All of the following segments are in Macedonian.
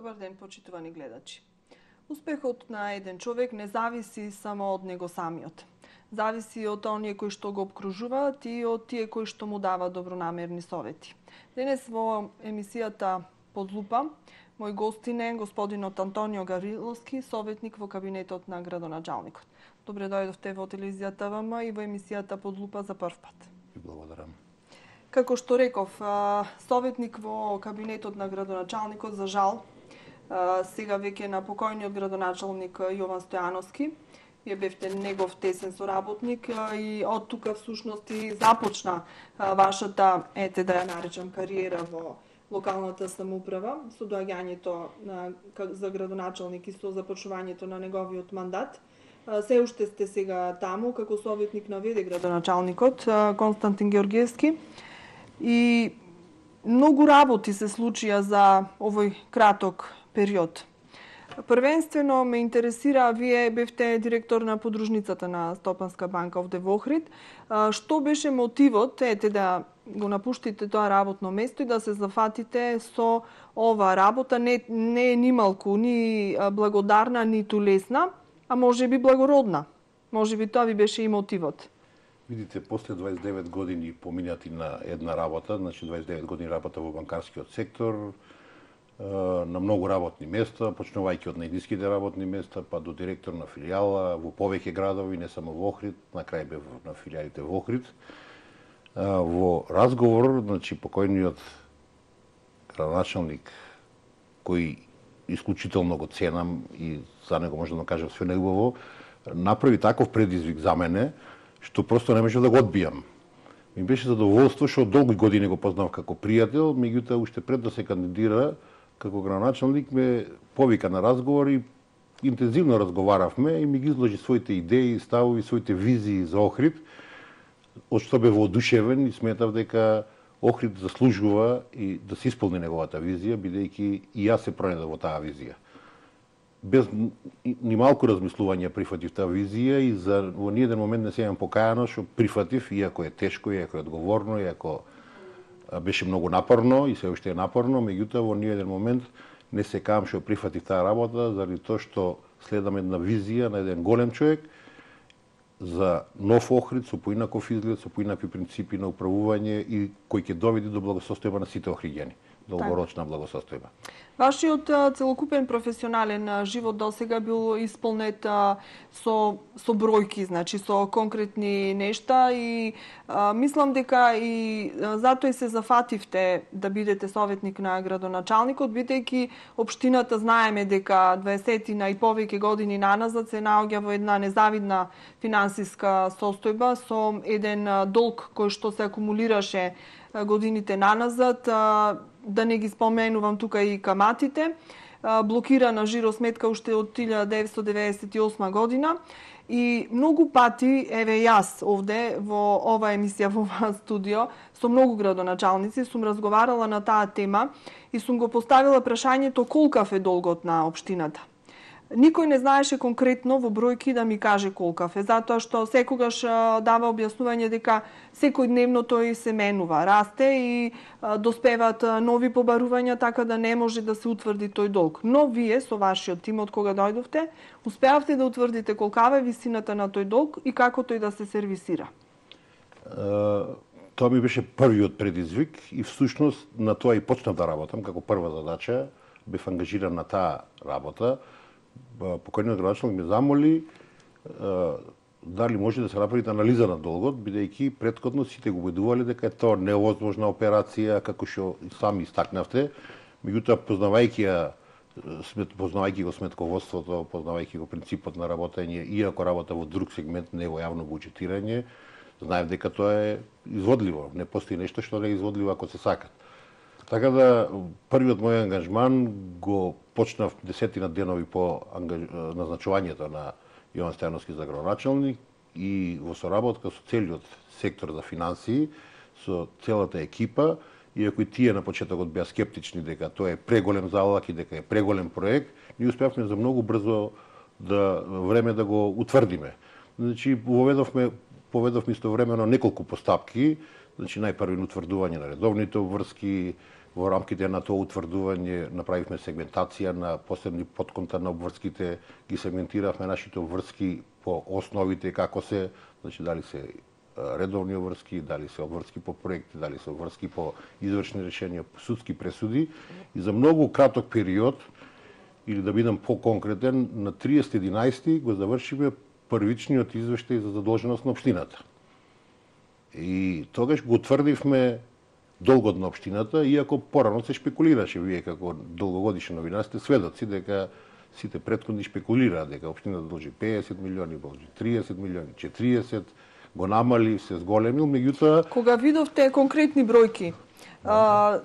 Добар ден, почитувани гледачи. Успехот на еден човек не зависи само од него самиот. Зависи од оние кои што го обкружуваат и од тие кои што му даваат добронамерни совети. Денес во емисијата Под лупа, мој гостин е господинот Антонио Гавриловски, советник во кабинетот на градоначалникот. Добре дојдовте во телевизијата ВМ и во емисијата Под лупа за прв пат. Благодарам. Како што реков, советник во кабинетот на градоначалникот, за жал, сега веќе на покојниот градоначалник Јован Стојановски, вие бевте негов тесен соработник и од тука всушност и започна вашата, да ја наречам, кариера во локалната самоуправа, со доаѓањето за градоначалник и со започнувањето на неговиот мандат. Се уште сте сега таму, како советник на ВД градоначалникот Константин Георгиевски. И многу работи се случија за овој краток период. Првенствено ме интересира, вие бевте директор на подружницата на Стопанска банка овде во Охрид. Што беше мотивот, да го напуштите тоа работно место и да се зафатите со ова работа? Не е ни малку, ни благодарна, ниту лесна, а може би благородна. Може би тоа ви беше и мотивот. Видите, после 29 години поминати на една работа, значи 29 години работа во банкарскиот сектор, на многу работни места, почнувајќи од најниските работни места, па до директор на филијала во повеќе градови, не само во Охрид, на крај бев на филијалите во Охрид. Во разговор, значи покојниот градоначалник, кој исклучително го ценам и за него можам да кажам све неубаво, направи таков предизвик за мене, што просто не можев да го одбијам. Ми беше задоволство што долги години го познав како пријател, меѓутоа уште пред да се кандидира како градоначалник ме повика на разговор и интензивно разговаравме и ми ги изложи своите идеи, ставови, своите визии за Охрид, од што бев воодушевен и сметав дека Охрид заслужува и да се исполни неговата визија, бидејќи и јас се пронајдов во таа визија. Без ни малку размислување прифатив таа визија и во ниеден момент не се имам покајано што прифатив, иако е тешко, иако е одговорно, иако беше многу напорно и се уште е напорно, меѓутоа во ниеден момент не се каам што прифатив таа работа заради тоа што следам една визија на еден голем човек за нов Охрид со поинаков изглед, со поинакви принципи на управување и кој ќе доведе до благосостојба на сите охриѓани, долгорочна благосостојба. Вашиот целокупен професионален живот досега бил исполнет со бројки, значи со конкретни нешта и мислам дека и затоа и се зафативте да бидете советник на градоначалникот, бидејќи општината знаеме дека 20 и повеќе години наназад се наоѓа во една незавидна финансиска состојба со еден долг кој што се акумулираше годините наназад, да не ги споменувам тука и каматите, блокирана жиросметка уште од 1998 година и многу пати, еве јас овде во ова емисија во ова студио, со многу градоначалници сум разговарала на таа тема и сум го поставила прашањето колкав е долгот на општината. Никој не знаеше конкретно во бројки да ми каже колкав е, затоа што секогаш дава објаснување дека секојдневно тој се менува, расте и доспеваат нови побарувања, така да не може да се утврди тој долг. Но вие со вашиот тим од кога дојдовте, успеавте да утврдите колкава е висината на тој долг и како тој да се сервисира. Тоа ми беше првиот предизвик и всушност на тоа и почнав да работам како прва задача, бев ангажиран на таа работа. Покојниот градоначалник ме замоли дали може да се направи анализа на долгот, бидејќи претходно сите го убедувале дека е тоа невозможна операција, како што сами истакнавте. Меѓутоа, познавајќи го сметководството, познавајќи го принципот на работење, иако работа во друг сегмент, не во јавно буџетирање, знаев дека тоа е изводливо. Не постои нешто што не е изводливо ако се сака. Така да, првиот мој ангажман го почнав 10 денови по назначувањето на Јован Стојановски за градоначалник и во соработка со целиот сектор за финансии, со целата екипа, иако и тие на почетокот беа скептични дека тоа е преголем залог и дека е преголем проект, ние успеавме за многу брзо време да го утврдиме. Значи, поведовме истовремено неколку постапки, значи најпрво утврдување на редовните обврски, Во рамките на тоа утврдување направивме сегментација на посебни подконта на обврските, ги сегментиравме нашите обврски по основите како се, значи дали се редовни обврски, дали се обврски по проекти, дали се обврски по извршни решенија, по судски пресуди и за многу краток период, или да бидам по-конкретен, на 30.11 го завршиме првичниот извештај за задолженост на општината. И тогаш го утврдивме долгот на општината, иако порано се шпекулираше, вие како долгогодишни новинари сте сведоци дека сите претходни шпекулираат дека општината должи 50 милиони, должи 30 милиони, 40, го намали, се зголемил, меѓутоа... Кога видовте конкретни бројки,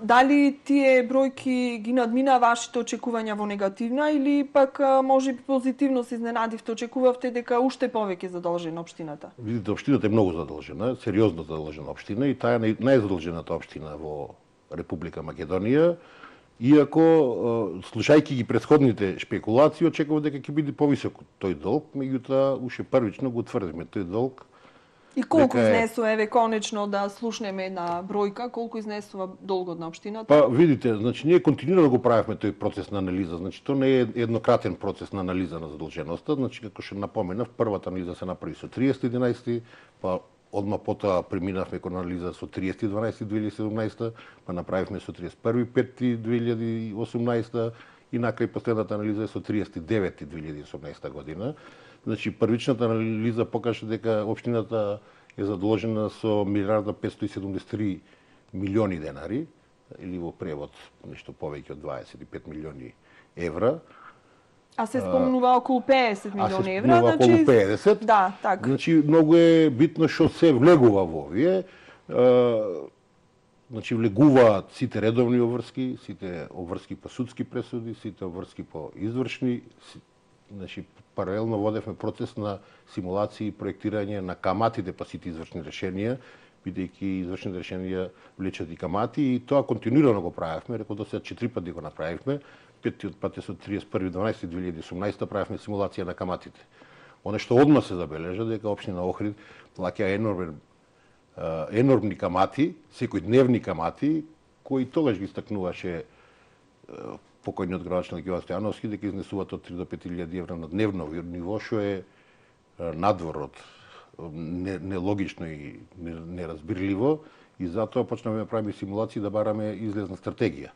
дали тие бројки ги надмина вашите очекувања во негативна или пак може би позитивно се изненадивте, очекувавте дека уште повеќе задолжена општината? Видите, општината е многу задолжена, сериозно задолжена општина и таа е најзадолжената општина во Република Македонија. Иако, слушајќи ги претходните шпекулации, очекував дека ќе биде повисок тој долг, меѓутоа уште првично го утврдивме тој долг. И колку изнесува, еве конечно да слушнеме една бројка, колку изнесува долгот на општината? Па видите, значи ние континуирано го правевме тој процес на анализа, значи тоа не е еднократен процес на анализа на задолженоста, значи како што напоменав, првата анализа се направи со 30.11, па одма потоа преминавме кон анализа со 30.12.2017, па направивме со 31.5.2018 и накрај последната анализа е со 39.2018 година. Значи, првичната анализа покажа дека општината е задолжена со 1.573 милиони денари, или во превод нешто повеќе од 25 милиони евра. А се спомнува околу 50 милиони евра, значи околу 50. Да, така. Значи многу е битно што се влегува во овие. Значи влегуваат сите редовни обврски, сите обврски по судски пресуди, сите обврски по извршни. Значи паралелно водевме процес на симулации и проектирање на каматите по сите извршни решенија, бидејќи извршните решенија влечат и камати, и тоа континуирано го правевме, рекол до сега 4 пати го направивме. Петиот пат е со 31.12.2018 правевме симулација на каматите. Оно што одма се забележа дека општина Охрид плаќа енормни камати, секојдневни камати, кои тогаш ги стакнуваше покојниот градоначелник Јован Стојановски дека изнесуваат од 3 до 5.000 евра на дневно ниво, што е надвор од нелогично и неразбирливо, и затоа почнавме да правиме симулации да бараме излезна стратегија.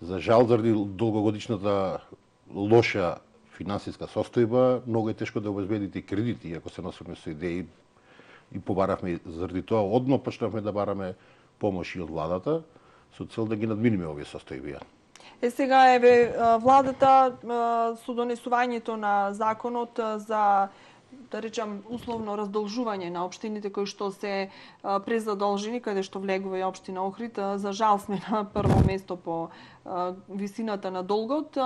За жал, заради долгогодишната лоша финансиска состојба, многу е тешко да обезбедите кредити, иако се носиме со идеи и побаравме заради тоа одма почнавме да бараме помоши од владата со цел да ги надминиме овие состојби. Сега еве владата со донесувањето на законот за, да речам, условно раздолжување на општините кои што се презадолжени, каде што влегува и општина Охрид, за жал сме на прво место по висината на долгот,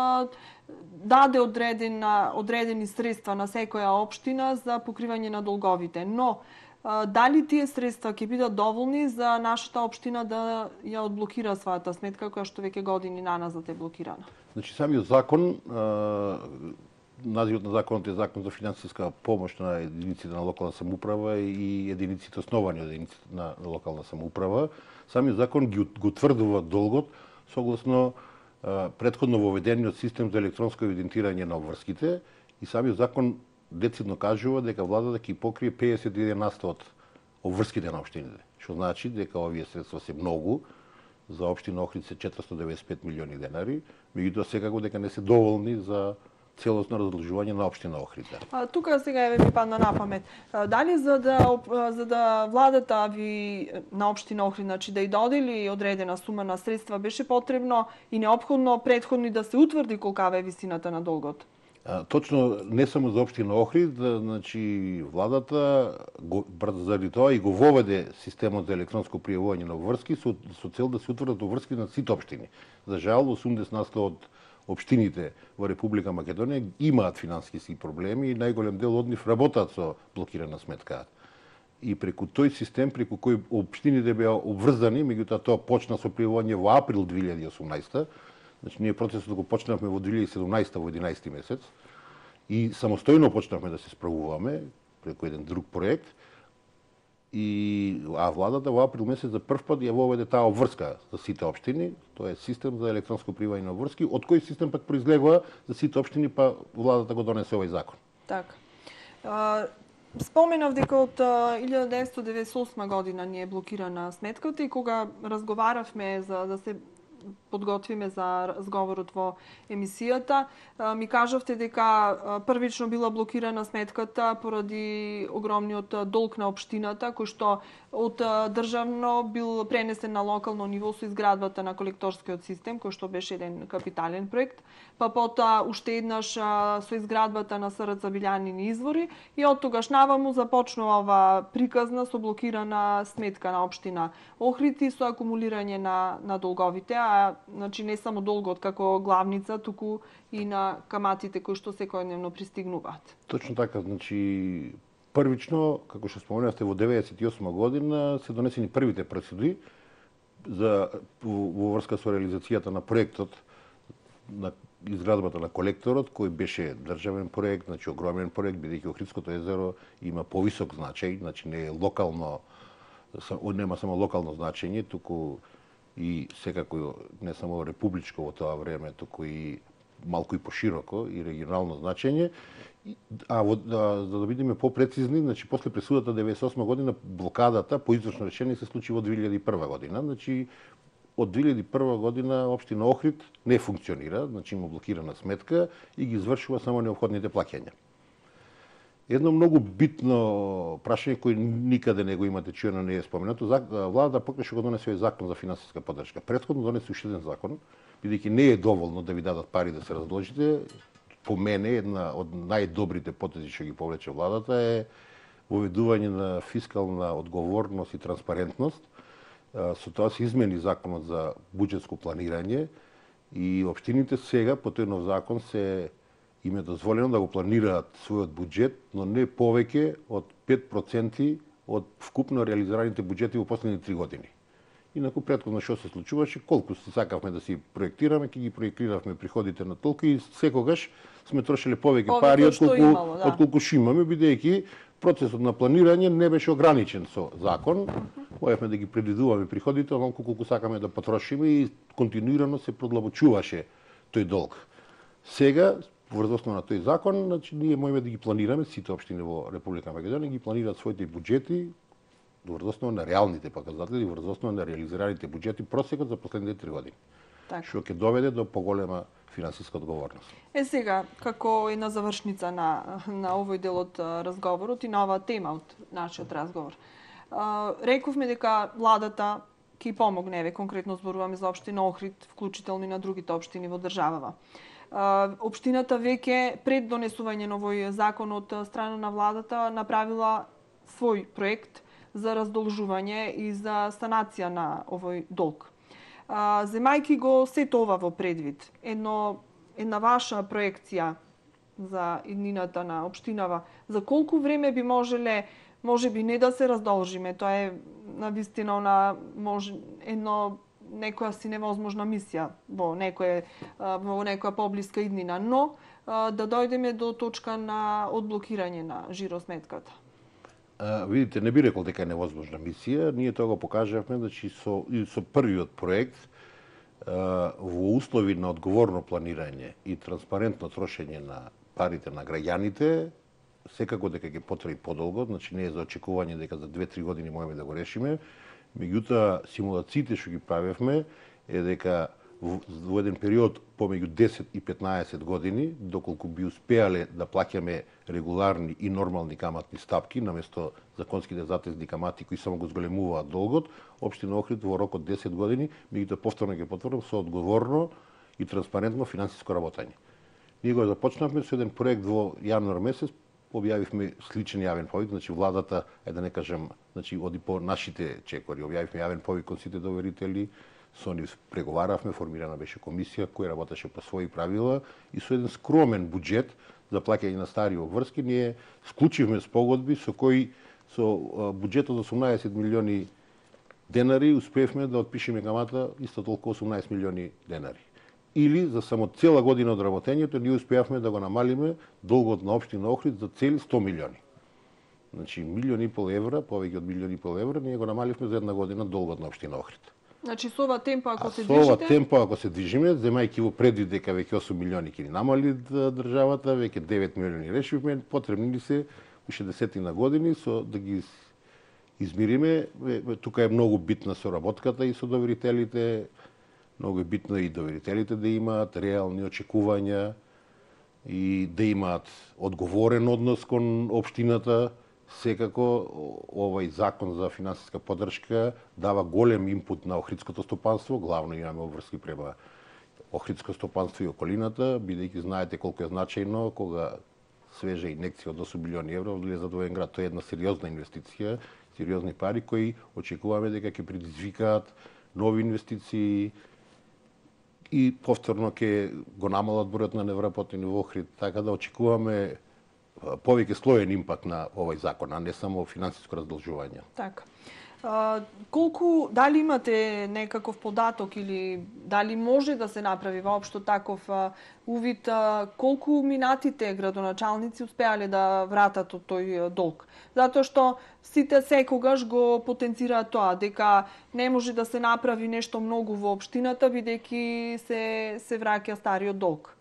даде одредени средства на секоја општина за покривање на долговите. Но дали тие средства ќе бидат доволни за нашата општина да ја одблокира својата сметка, која што веќе години наназад е блокирана? Значи, самиот закон, називот на законот е Закон за финансиска помош на единиците на локална самоуправа и единиците основани од единиците на локална самоуправа. Самиот закон го утврдува долгот согласно претходно воведениот систем за електронско евидентирање на обврските, и самиот закон децидно кажува дека владата ќе покрие 51% од обврските на општините, што значи дека овие средства се многу, за општина Охрид се 495 милиони денари, меѓутоа секако дека не се доволни за целосно разложување на општина Охрид. Тука сега еве ми падна на памет. Дали за да владата ви на општина Охрид, значи да и додели одредена сума на средства, беше потребно и неопходно претходно да се утврди колкава е висината на долгот? Точно, не само за општина Охрид, значи владата заради тоа и го воведе системот за електронско пријавување на обврски со цел да се утврдат обврски на сите општини. За жал, 80% од општините во Република Македонија имаат финансиски проблеми и најголем дел од нив работат со блокирана сметка. И преку тој систем, преку кој општините беа обврзани, меѓутоа тоа почна со пријавување во април 2018. Значи, ние процесот го почнавме во 2017 во 11 месец и самостојно почнавме да се справуваме преку еден друг проект. владата во април месец за прв пат ја воведе таа обврска за сите општини, тоа е систем за електронско прибавање на обврски, од кој систем пак произлегува за сите општини, па владата го донесе овој закон. Така. Споменав дека од 1998 година ни е блокирана сметката и кога разговаравме за да се подготвиме за разговорот во емисијата, ми кажавте дека првично била блокирана сметката поради огромниот долг на општината, кој што од државно бил пренесен на локално ниво со изградбата на колекторскиот систем, кој што беше еден капитален проект, па потоа уште еднаш со изградбата на СРЦ Билјанини извори и од тогаш наваму започнува ова приказна со блокирана сметка на општина Охрид и со акумулирање на долговите, значи не само долгот како главница, туку и на каматите кои што секојдневно пристигнуваат. Точно така, значи првично, како што споменавте, во 1998 година се донесени првите пресуди во врска со реализацијата на проектот на изградбата на колекторот, кој беше државен проект, значи огромен проект, бидејќи Охридското езеро има повисок значај, значи не е локално, нема само локално значење, туку и секако не само републичко во тоа време, туку и малку и пошироко и регионално значење. За да бидеме попрецизни, значи после пресудата 98 година блокадата по извршно решение се случи во 2001 година. Значи од 2001 година општина Охрид не функционира, значи има блокирана сметка и ги извршува само неопходните плаќања. Едно многу битно прашање кој никаде не го имате чуено, не е споменато, владата покреше го донесе закон за финансиска поддршка. Претходно донесе уште еден закон, бидејќи не е доволно да ви дадат пари да се разложите. По мене една од најдобрите потези што ги повлече владата е воведување на фискална одговорност и транспарентност. Со тоа се измени законот за буџетско планирање и општините сега по тој нов закон им е дозволено да го планираат својот буџет, но не повеќе од 5% од вкупно реализираните буџети во последните 3 години. Инаку претходно што се случуваше, колку се сакавме да си проектираме, ќе ги проектиравме приходите на толку и секогаш сме трошеле повеќе пари од колку што имаме, бидејќи процесот на планирање не беше ограничен со закон. Можевме да ги предвидуваме приходите онолку колку сакаме да потрошиме и континуирано се продлабочуваше тој долг. Сега врз основа на тој закон, значи ние можеме да ги планираме, сите општини во Република Македонија ги планираат своите буџети врз основа на реалните показатели, врз основа на реализираните буџети просекот за последните 3 години. Што ќе доведе до поголема финансиска одговорност. Сега, како една завршница на овој дел од разговорот и на оваа тема од нашиот разговор, рековме дека владата ќе помогне, конкретно зборуваме за општина Охрид, вклучително и на другите општини во државава. Општината веќе пред донесување на овој закон од страна на владата направила свој проект за раздолжување и за санација на овој долг. Земајки го сето ова во предвид, една ваша проекција за иднината на општинава, за колку време би можеле, можеби не да се раздолжиме, тоа е навистина некоја си невозможна мисија во некоја поблиска иднина, но да дојдеме до точка на одблокирање на жиросметката. Видите, не би рекол дека е невозможна мисија. Ние тоа го покажавме, значи со првиот проект во услови на одговорно планирање и транспарентно трошење на парите на граѓаните, секако дека ќе потраи подолго, значи не е за очекување дека за 2-3 години можеме да го решиме. Меѓутоа, симулациите што ги правевме е дека во еден период помеѓу 10 и 15 години, доколку би успеале да плаќаме регуларни и нормални каматни стапки, наместо законските затезни камати кои само го зголемуваат долгот, општина Охрид во рок од 10 години, меѓутоа повторно ќе потврдам, со одговорно и транспарентно финансиско работење. Ние го започнавме со еден проект во јануар месец, објавивме сличен јавен повик, значи владата, да не кажам, значи оди по нашите чекори, објавивме јавен повик кон сите доверители, со нив преговаравме, формирана беше комисија која работеше по своји правила и со еден скромен буџет за плаќање на стари обврски ние склучивме спогодби со кои со буџет од 18 милиони денари успеевме да отпишеме камата исто толку 18 милиони денари. Или за само цела година од работењето ние успеавме да го намалиме долгот на општина Охрид за цели 100 милиони. Значи, 1,5 милиони евра, повеќе од 1,5 милиони евра, ние го намаливме за една година долгот на општина Охрид. Значи со ова темпо ако се Со ова движите, темпо ако се движиме, земајќи во предвид дека веќе 8 милиони ќе ни намали државата, веќе 9 милиони решивме, потребни ни се уште десетина години со да ги измириме. Тука е многу битна соработката и со доверителите, многу е битно и доверителите да имаат реални очекувања и да имаат одговорен однос кон општината. Секако, овај закон за финансиска поддршка дава голем импут на охридското стопанство, главно имаме обврски према охридско стопанство и околината, бидејќи знаете колку е значајно кога свежа инекција од 8 милиони евра влезат во еден град. Тоа е една сериозна инвестиција, сериозни пари кои очекуваме дека ќе предизвикаат нови инвестиции и повторно ќе го намалат бројот на невработени во Охрид, така да очекуваме повеќе слоен импакт на овој закон, а не само финансиско раздолжување. Така. Колку, дали имате некаков податок или дали може да се направи воопшто таков увид, колку минатите градоначалници успеале да вратат од тој долг? Затоа што сите секогаш го потенцираат тоа, дека не може да се направи нешто многу во општината, бидејќи се враќа стариот долг.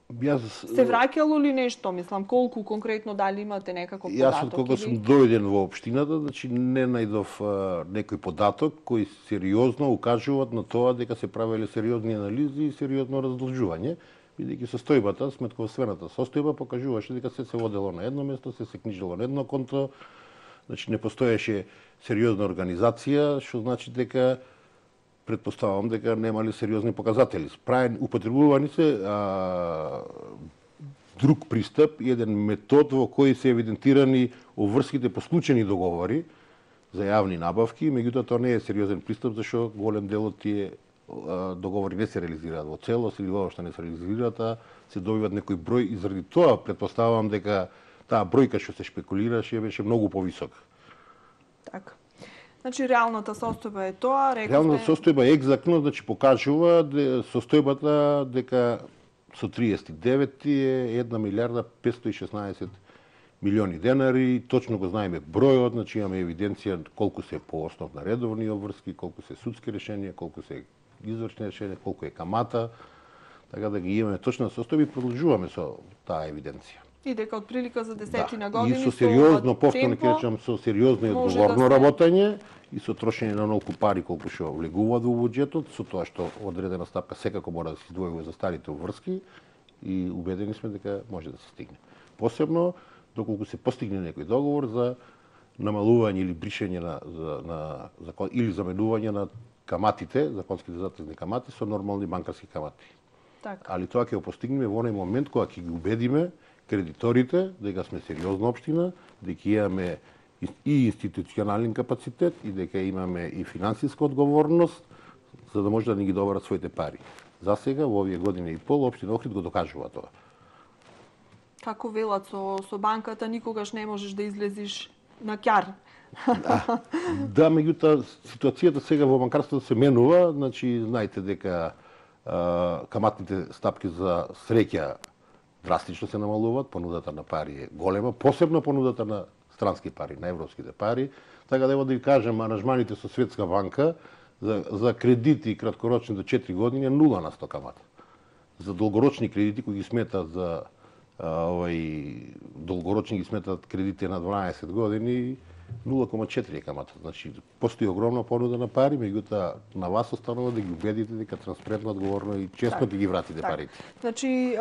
Се враќало ли нешто, мислам, колку конкретно, дали имате некаков податок? Јас од кога сум дојден во општината, значи не најдов некој податок кој сериозно укажуваат на тоа дека се правеле сериозни анализи и сериозно раздолжување, бидејќи состојбата, сметковоствената состојба покажуваше дека се водело на едно место, се книжело на едно конто, значи не постоеше сериозна организација, што значи дека предпоставам дека немале сериозни показатели. Употребувани се друг пристап, еден метод во кој се евидентирани обврските по склучени договори за јавни набавки, меѓутоа тоа не е сериозен пристап, зашто голем дел од тие договори не се реализираат во целост или воопшто не се реализираат, а се добиваат некој број и заради тоа предпоставам дека таа бројка што се шпекулираше беше многу повисока. Така. Значи, реалната состојба е тоа, рековте... Реалната состојба е екзактно, значи покажува состојбата дека со 39 е 1 милиарда 516 милиони денари, точно го знаеме бројот, значи имаме евиденција колку се по основ на редовни обврски, колку се судски решенија, колку се извршни решенија, колку е камата, така да ги имаме точна состојба и продолжуваме со таа евиденција. И дека од прилика за десетина години и со сериозно, повторно ќе речам, со сериозно и одговорно работење и со трошење на многу пари колку што влегуваат во буџетот, со тоа што одредена стапка секако мора да се издвои за старите обврски и убедени сме дека може да се стигне. Посебно доколку се постигне некој договор за намалување или бришење или заменување на каматите, законските затезни камати со нормални банкарски камати. Така. Али тоа ќе го постигнеме во оној момент кога ќе ги убедиме кредиторите дека сме сериозна општина, дека имаме и институционален капацитет и дека имаме и финансиска одговорност за да може да ни ги добарат своите пари. За сега во овие години и пол општина Охрид го докажува тоа. Како велат со банката никогаш не можеш да излезиш на ќар. Да, меѓутоа ситуацијата сега во банкарството се менува, значи знаете дека каматните стапки за среќа драстично се намалуваат, понудата на пари е голема, посебно понудата на странски пари, на европските пари. Така да ево да ви кажем, аранжманите со Светска банка за кредити краткорочни до 4 години е 0% камата. За долгорочни кредити кои ги сметат за долгорочни ги сметат кредити на 12 години 0,4 е камата. Значи, постои огромна понуда на пари, меѓутоа на вас останува да ги убедите дека транспарентно, одговорно и честно ќе ги вратите парите. Значи,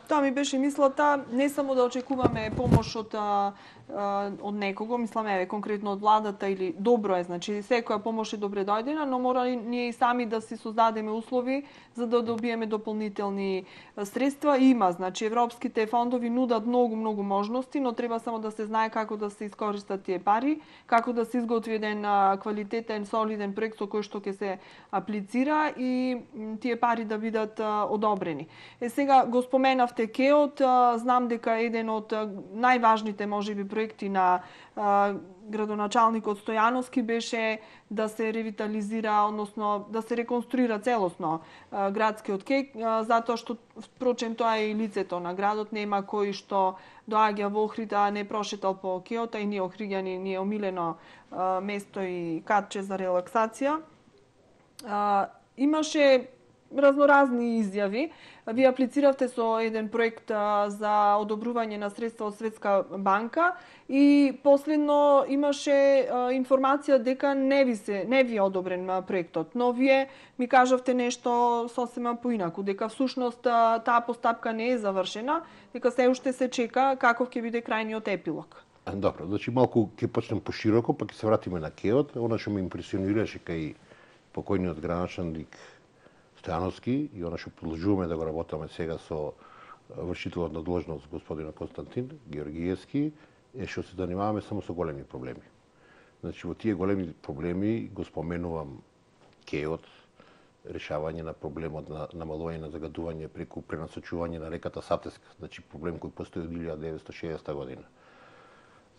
тоа ми беше мислата, не само да очекуваме помош од некого, мислам, конкретно од владата или добро е, значи секоја помош е добре дојдена, но мора ние и сами да си создадеме услови за да добиеме дополнителни средства. Има, значи европските фондови нудат многу можности, но треба само да се знае како да се искористат тие пари, како да се изготви еден квалитетен, солиден проект со кој што ќе се аплицира и тие пари да бидат одобрени. Сега го споменавте КЕО-от, знам дека еден од најважните можеби проекти на градоначалникот Стојановски беше да се ревитализира, односно да се реконструира целосно градскиот кеј, затоа што впрочем тоа е и лицето на градот, нема кој што доаѓа во Охрид а не прошетал по кејот, и ние охриѓани ни е омилено место и катче за релаксација. Имаше разноразни изјави. Вие аплициравте со еден проект за одобрување на средства од Светска банка и последно имаше информација дека не ви е одобрен проектот, но вие ми кажавте нешто сосема поинаку, дека всушност таа постапка не е завршена, дека се уште се чека каков ќе биде крајниот епилог. Добро, значи малку ќе почнем пошироко, па ќе се вратиме на кеот. Она што ме импресионираше кај покојниот градоначалник Стојановски и она што продолжуваме да го работаме сега со вршителот на дложност господина Константин Георгиевски е што се занимаваме само со големи проблеми. Значи во тие големи проблеми го споменувам кеот, решавање на проблемот на намалување на загадување преку пренасочување на реката Сатеска, значи проблем кој постои од 1960 година.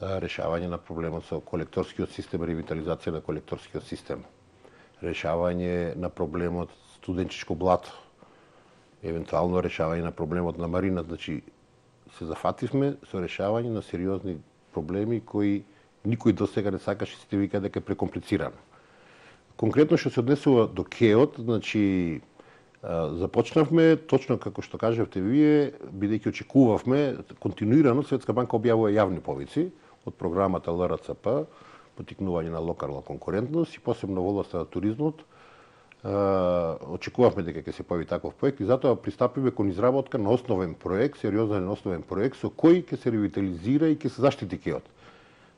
Решавање на проблемот со колекторскиот систем, ревитализација на колекторскиот систем. Решавање на проблемот студенчешко блато, евентуално решавање на проблемот на Марина, значи се зафативме со решавање на сериозни проблеми кои никој досега не сакаше, сите вика дека е прекомплицирано. Конкретно што се однесува до кеот, значи започнавме точно како што кажавте вие, бидејќи очекувавме континуирано Светска банка објавува јавни повици од програмата ЛРЦП, потикнување на локална конкурентност и посебно во областа на туризмот. Очекувавме дека ќе се појави таков проект и затоа пристапиме кон изработка на основен проект, сериозен основен проект со кој ќе се ревитализира и ќе се заштити кеот.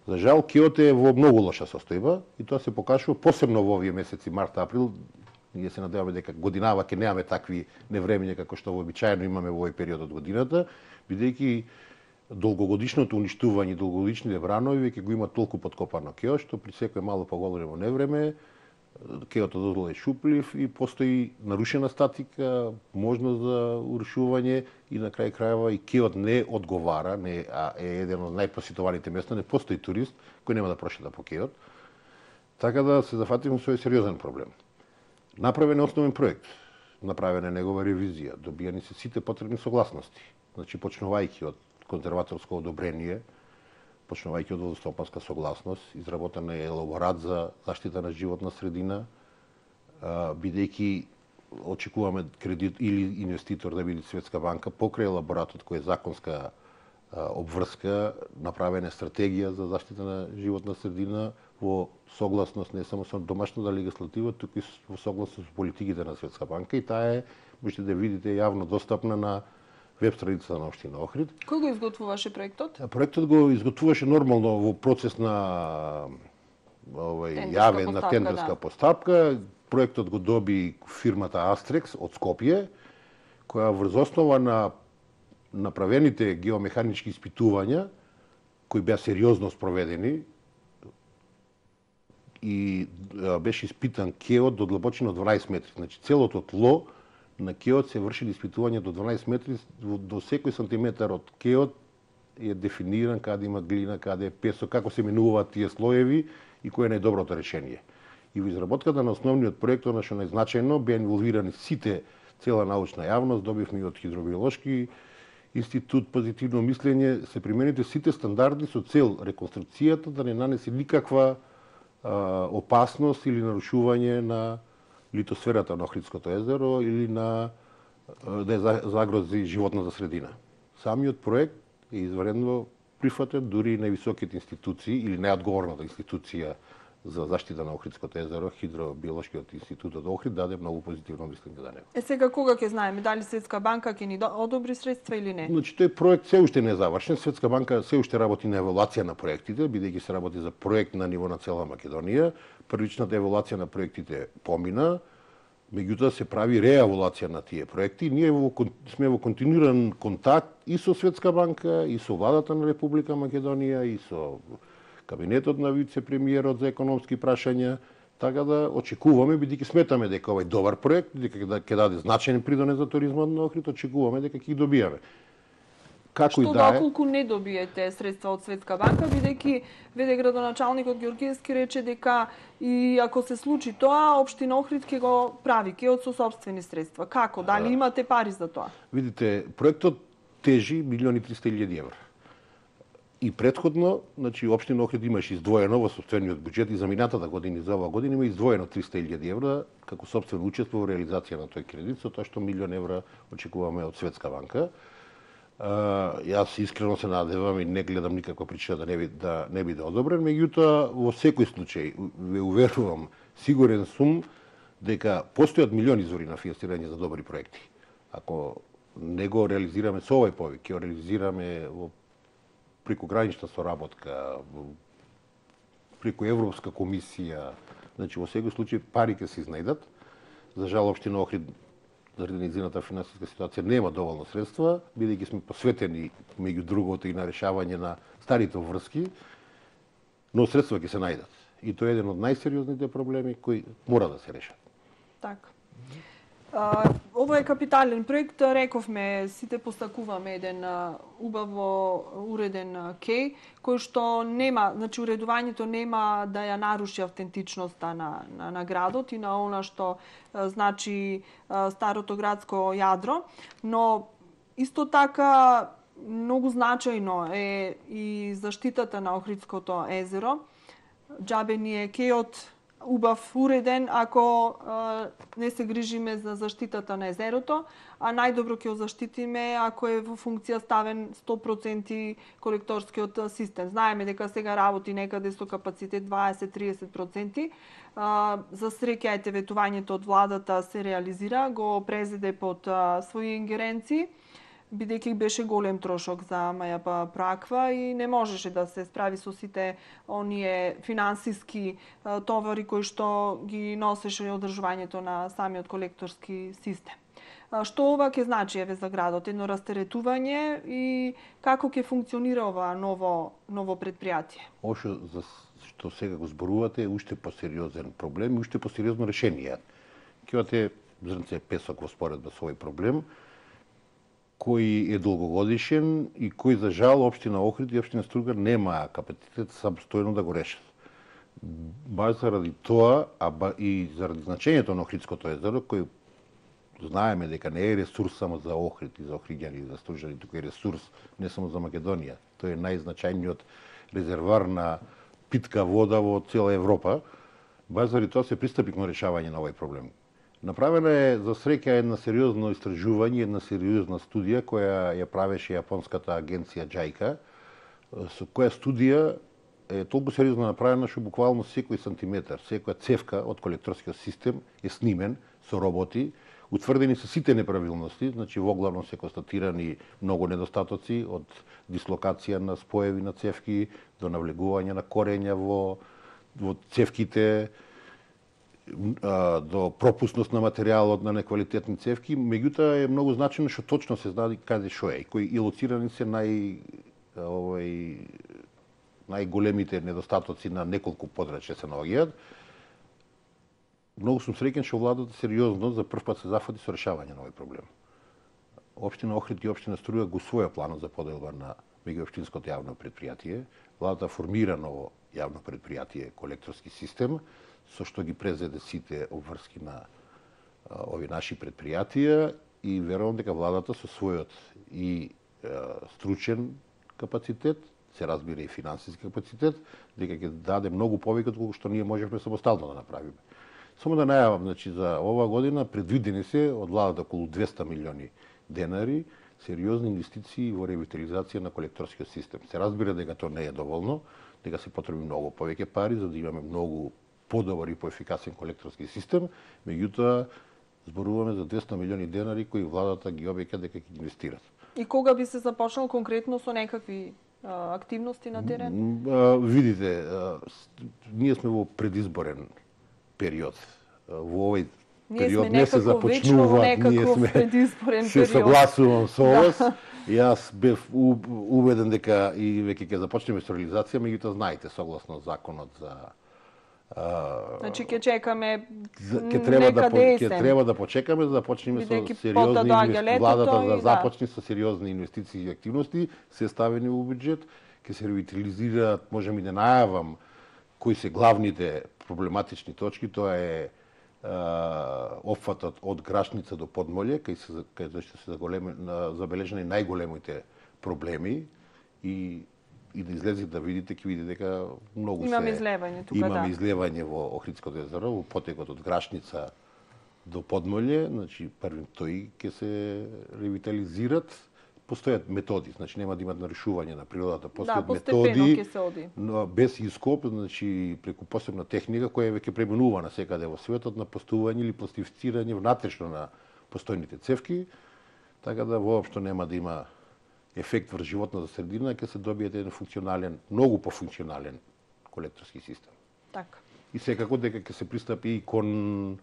За жал, кеот е во многу лоша состојба и тоа се покажува посебно во овие месеци март, април. Ние се надеваме дека годинава ќе немаме такви невремиња како што вообичаено имаме во овој период од годината, бидејќи долгогодишното уништување, долгогодишните вранови веќе го има толку подкопано кеот, што при секој мало поголемо невреме кеотот дозвола е шуплив и постои нарушена статика, можност за урушување и на крај крајава и кеот не одговара, а е еден од најпосетуваните места, не постои турист кој нема да прошета по кеот. Така да се зафатиме со сериозен проблем. Направен е основен проект, направена е негова ревизија, добијани се сите потребни согласности. Значи почнувајќи од конзерваторско одобрение, почнувајќи од водостопанска согласност, изработен е елаборат за заштита на животна средина, бидејќи очекуваме кредит или инвеститор да биде Светска банка, покрај елаборатот кој е законска обврска, направена е стратегија за заштита на животна средина во согласност не само со домашната легислатива, туку и во согласност со политиките на Светска банка и таа е, можете да видите, јавно достапна на веб страницата на општина Охрид. Кој го изготвуваше проектот? Проектот го изготвуваше нормално во процес на јавна тендерска постапка. Проектот го доби фирмата Астрекс од Скопје, која врз основа на направените геомеханички испитувања, кои беа сериозно спроведени и беше испитан кеот до длабочина од 12 метри. Значи целото тло на кеот се вршили испитување до 12 метри, до секој сантиметар од кеот е дефиниран каде има глина, каде е песок, како се менуваат тие слоеви и кој е најдоброто решение. И во изработката на основниот проект, она што најзначајно, беа инволвирани сите, цела научна јавност, добивме и од Хидробиолошки институт позитивно мислење, се примените сите стандарди со цел реконструкцијата да не нанесе никаква опасност или нарушување на литосферата на Охридското езеро или да загрози животната средина. Самиот проект е изваредно прифатен, дури и највисоките институции или најодговорната институција за заштита на Охридското езеро, Хидробиолошкиот институт од Охрид, даде многу позитивно мислење за него. Сега кога ќе знаеме дали Светска банка ќе ни одобри средства или не? Значи тој проект се уште не е завршен. Светска банка се уште работи на евалуација на проектите, бидејќи се работи за проект на ниво на цела Македонија. Првичната евалуација на проектите помина, меѓутоа се прави реевалуација на тие проекти. Ние сме во континуиран контакт и со Светска банка, и со владата на Република Македонија, и со кабинетот на вице-премиерот за економски прашања, така да очекуваме, бидејќи сметаме дека овој добар проект, дека ќе даде значајен придонес за туризмот на Охрид, очекуваме дека ќе ги добијаме. Како Што и да е, доколку не добиете средства од Светска банка, бидејќи веде градоначалникот Ѓорѓевски рече дека и ако се случи тоа, општина Охрид ќе го прави, ќе од со сопствени средства. Како? Дали имате пари за тоа? видите, проектот тежи 1.300.000 евра. И предходно, значи, општина Охрид имаше издвоено во сопствениот буџет и за минатата година и за оваа година има издвоено 300.000 евра како сопствено учество во реализација на тој кредит, со тоа што 1.000.000 евра очекуваме од Светска банка. Јас искрено се надевам и не гледам никаква причина да не биде одобрен, меѓутоа во секој случај ве уверувам, сигурен сум дека постојат милиони извори на финансирање за добри проекти. Ако не го реализираме со овој повик, ќе го реализираме во прекогранична соработка, преку Европска комисија, значи во секој случај пари ќе се изнајдат. За жал општина Охрид заради нејзината финансиска ситуација нема доволно средства, бидејќи сме посветени меѓу другото и на решавање на старите врски, но средства ќе се најдат. И тоа е еден од најсериозните проблеми кои мора да се решат. Така. Ово е капитален проект, рековме, сите постакуваме еден убаво уреден кеј, кој што нема, значи уредувањето нема да ја наруши автентичноста на градот и на она што значи старото градско јадро, но исто така многу значајно е и заштитата на Охридското езеро. Џабе ни е кејот убав уреден ако не се грижиме за заштитата на езерото, а најдобро ќе го заштитиме ако е во функција ставен 100% колекторскиот систем. Знаеме дека сега работи некаде со капацитет 20-30%. За среќа ете ветувањето од владата се реализира, го презеде под своји ингеренции, бидејќи беше голем трошок за МЈП Проаква и не можеше да се справи со сите оние финансиски товари кои што ги носеше одржувањето на самиот колекторски систем. Што ова ќе значи еве за градот? Едно растеретување и како ќе функционира ова ново предпријатие? Ошо за што сега го зборувате е уште посериозен проблем и уште посериозно решение. Кејате зрнце песок во споредба со овој проблем, кој е долгогодишен и кој за жал општина Охрид и општина Стругар нема капацитет самостојно да го решат. Баш заради тоа, и заради значењето на Охридското езеро, кој знаеме дека не е ресурс само за Охрид и за охриѓани и за Стружани, туку е ресурс не само за Македонија. Тој е најзначајниот резервар на питка вода во цела Европа. Баш заради тоа се пристапи кон решавање на овој проблем. Направена е за среќа една сериозно истражување, една сериозна студија која ја правеше јапонската агенција JICA, со која студија е толку сериозно направена што буквално секој сантиметар, секоја цевка од колекторскиот систем е снимен со роботи, утврдени се сите неправилности, значи воглавно се констатирани многу недостатоци од дислокација на споеви на цевки до навлегување на корења во цевките, до пропусност на материјалот на неквалитетни цевки, меѓутоа е многу значено што точно се знае каде што е, кои илоцирани се најголемите недостатоци на неколку подрачја се наоѓаат. Многу сум среќен што владата сериозно за прв пат се зафати со решавање на овој проблем. Општина Охрид и општина Струга го усвоја планот за поделба на меѓуопштинското јавно предпријатие. Владата формира ново јавно предпријатие колекторски систем, со што ги презеде сите обврски на ови наши предпријатија и верувам дека владата со својот и стручен капацитет, се разбира и финансиски капацитет, дека ќе даде многу повеќе од колку што ние можевме самостално да направиме. Само да најавам, значи за оваа година предвидени се од владата околу 200 милиони денари сериозни инвестиции во ревитализација на колекторскиот систем. Се разбира дека тоа не е доволно, дека се потребни многу повеќе пари за да имаме многу подобар и поефикасен колекторски систем, меѓутоа зборуваме за 200 милиони денари кои владата ги обеќа дека ќе инвестират. И кога би се започнал конкретно со некакви активности на терен? Видите, ние сме во предизборен период. Во овој период не се започнува, ние сме се согласувам со вас. Јас бев убеден дека и веќе ќе започнеме со реализација, меѓутоа знаете, согласно законот за Значи ќе чекаме ќе треба да почекаме за да почнеме со сериозни владата да започне со сериозни инвестиции и активности, се ставени во буџет, ќе се ревитализираат, можам и да најавам кои се главните проблематични точки, тоа е опфатот од Грашница до Подмолје, кај што се забележени најголемите проблеми и да излезете да видите, ќе видите дека многу имаме излевање тука, имаме излевање во Охридското езеро, во потекот од Грашница до Подмолје, значи првим тој ќе се ревитализират. Постојат методи, значи нема да имат нарушување на природата, постојат методи, но без ископ, значи преку посебна техника која е веќе пременувана секаде во светот на постување или пластифицирање внатрешно на постојните цевки, така да воопшто нема да има ефект врз животната средина, ќе се добиете еден функционален, многу пофункционален колекторски систем. Така. И секако дека ќе се пристапи и кон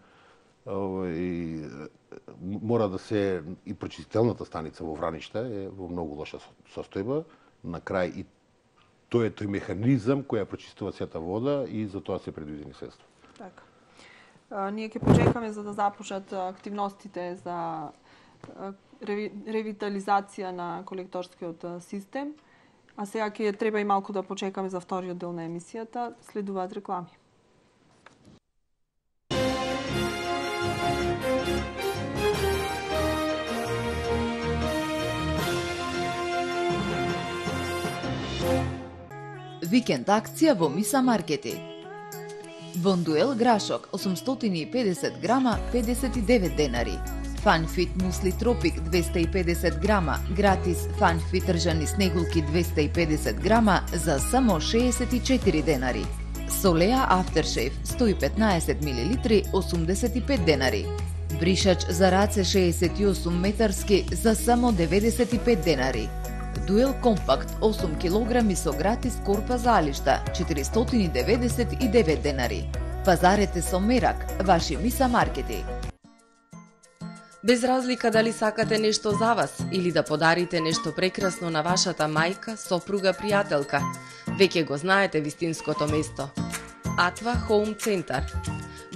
мора да се и пречистителната станица во Враниште е во многу лоша состојба. На крај и тој е тој механизам кој ја пречистува сета вода и за тоа се предвидени средства. Така. Ние ќе почекаме за да започнат активностите за ревитализација на колекторскиот систем, а сега ќе треба и малку да почекаме за вториот дел на емисијата, следуваат реклами. Викенд акција во Миса Маркети. Бондуел грашок 850 грама 59 денари. Фанфит мусли Тропик 250 грама, гратис Фанфит ржани снегулки 250 грама за само 64 денари. Солеа Aftershave 115 мл 85 денари. Бришач за раце 68 метарски за само 95 денари. Дуел компакт 8 кг со гратис корпа за алишта 499 денари. Пазарете со мерак, ваши Миса Маркети. Без разлика дали сакате нешто за вас или да подарите нешто прекрасно на вашата мајка, сопруга, пријателка, веќе го знаете вистинското место. Атва Хоум Центар.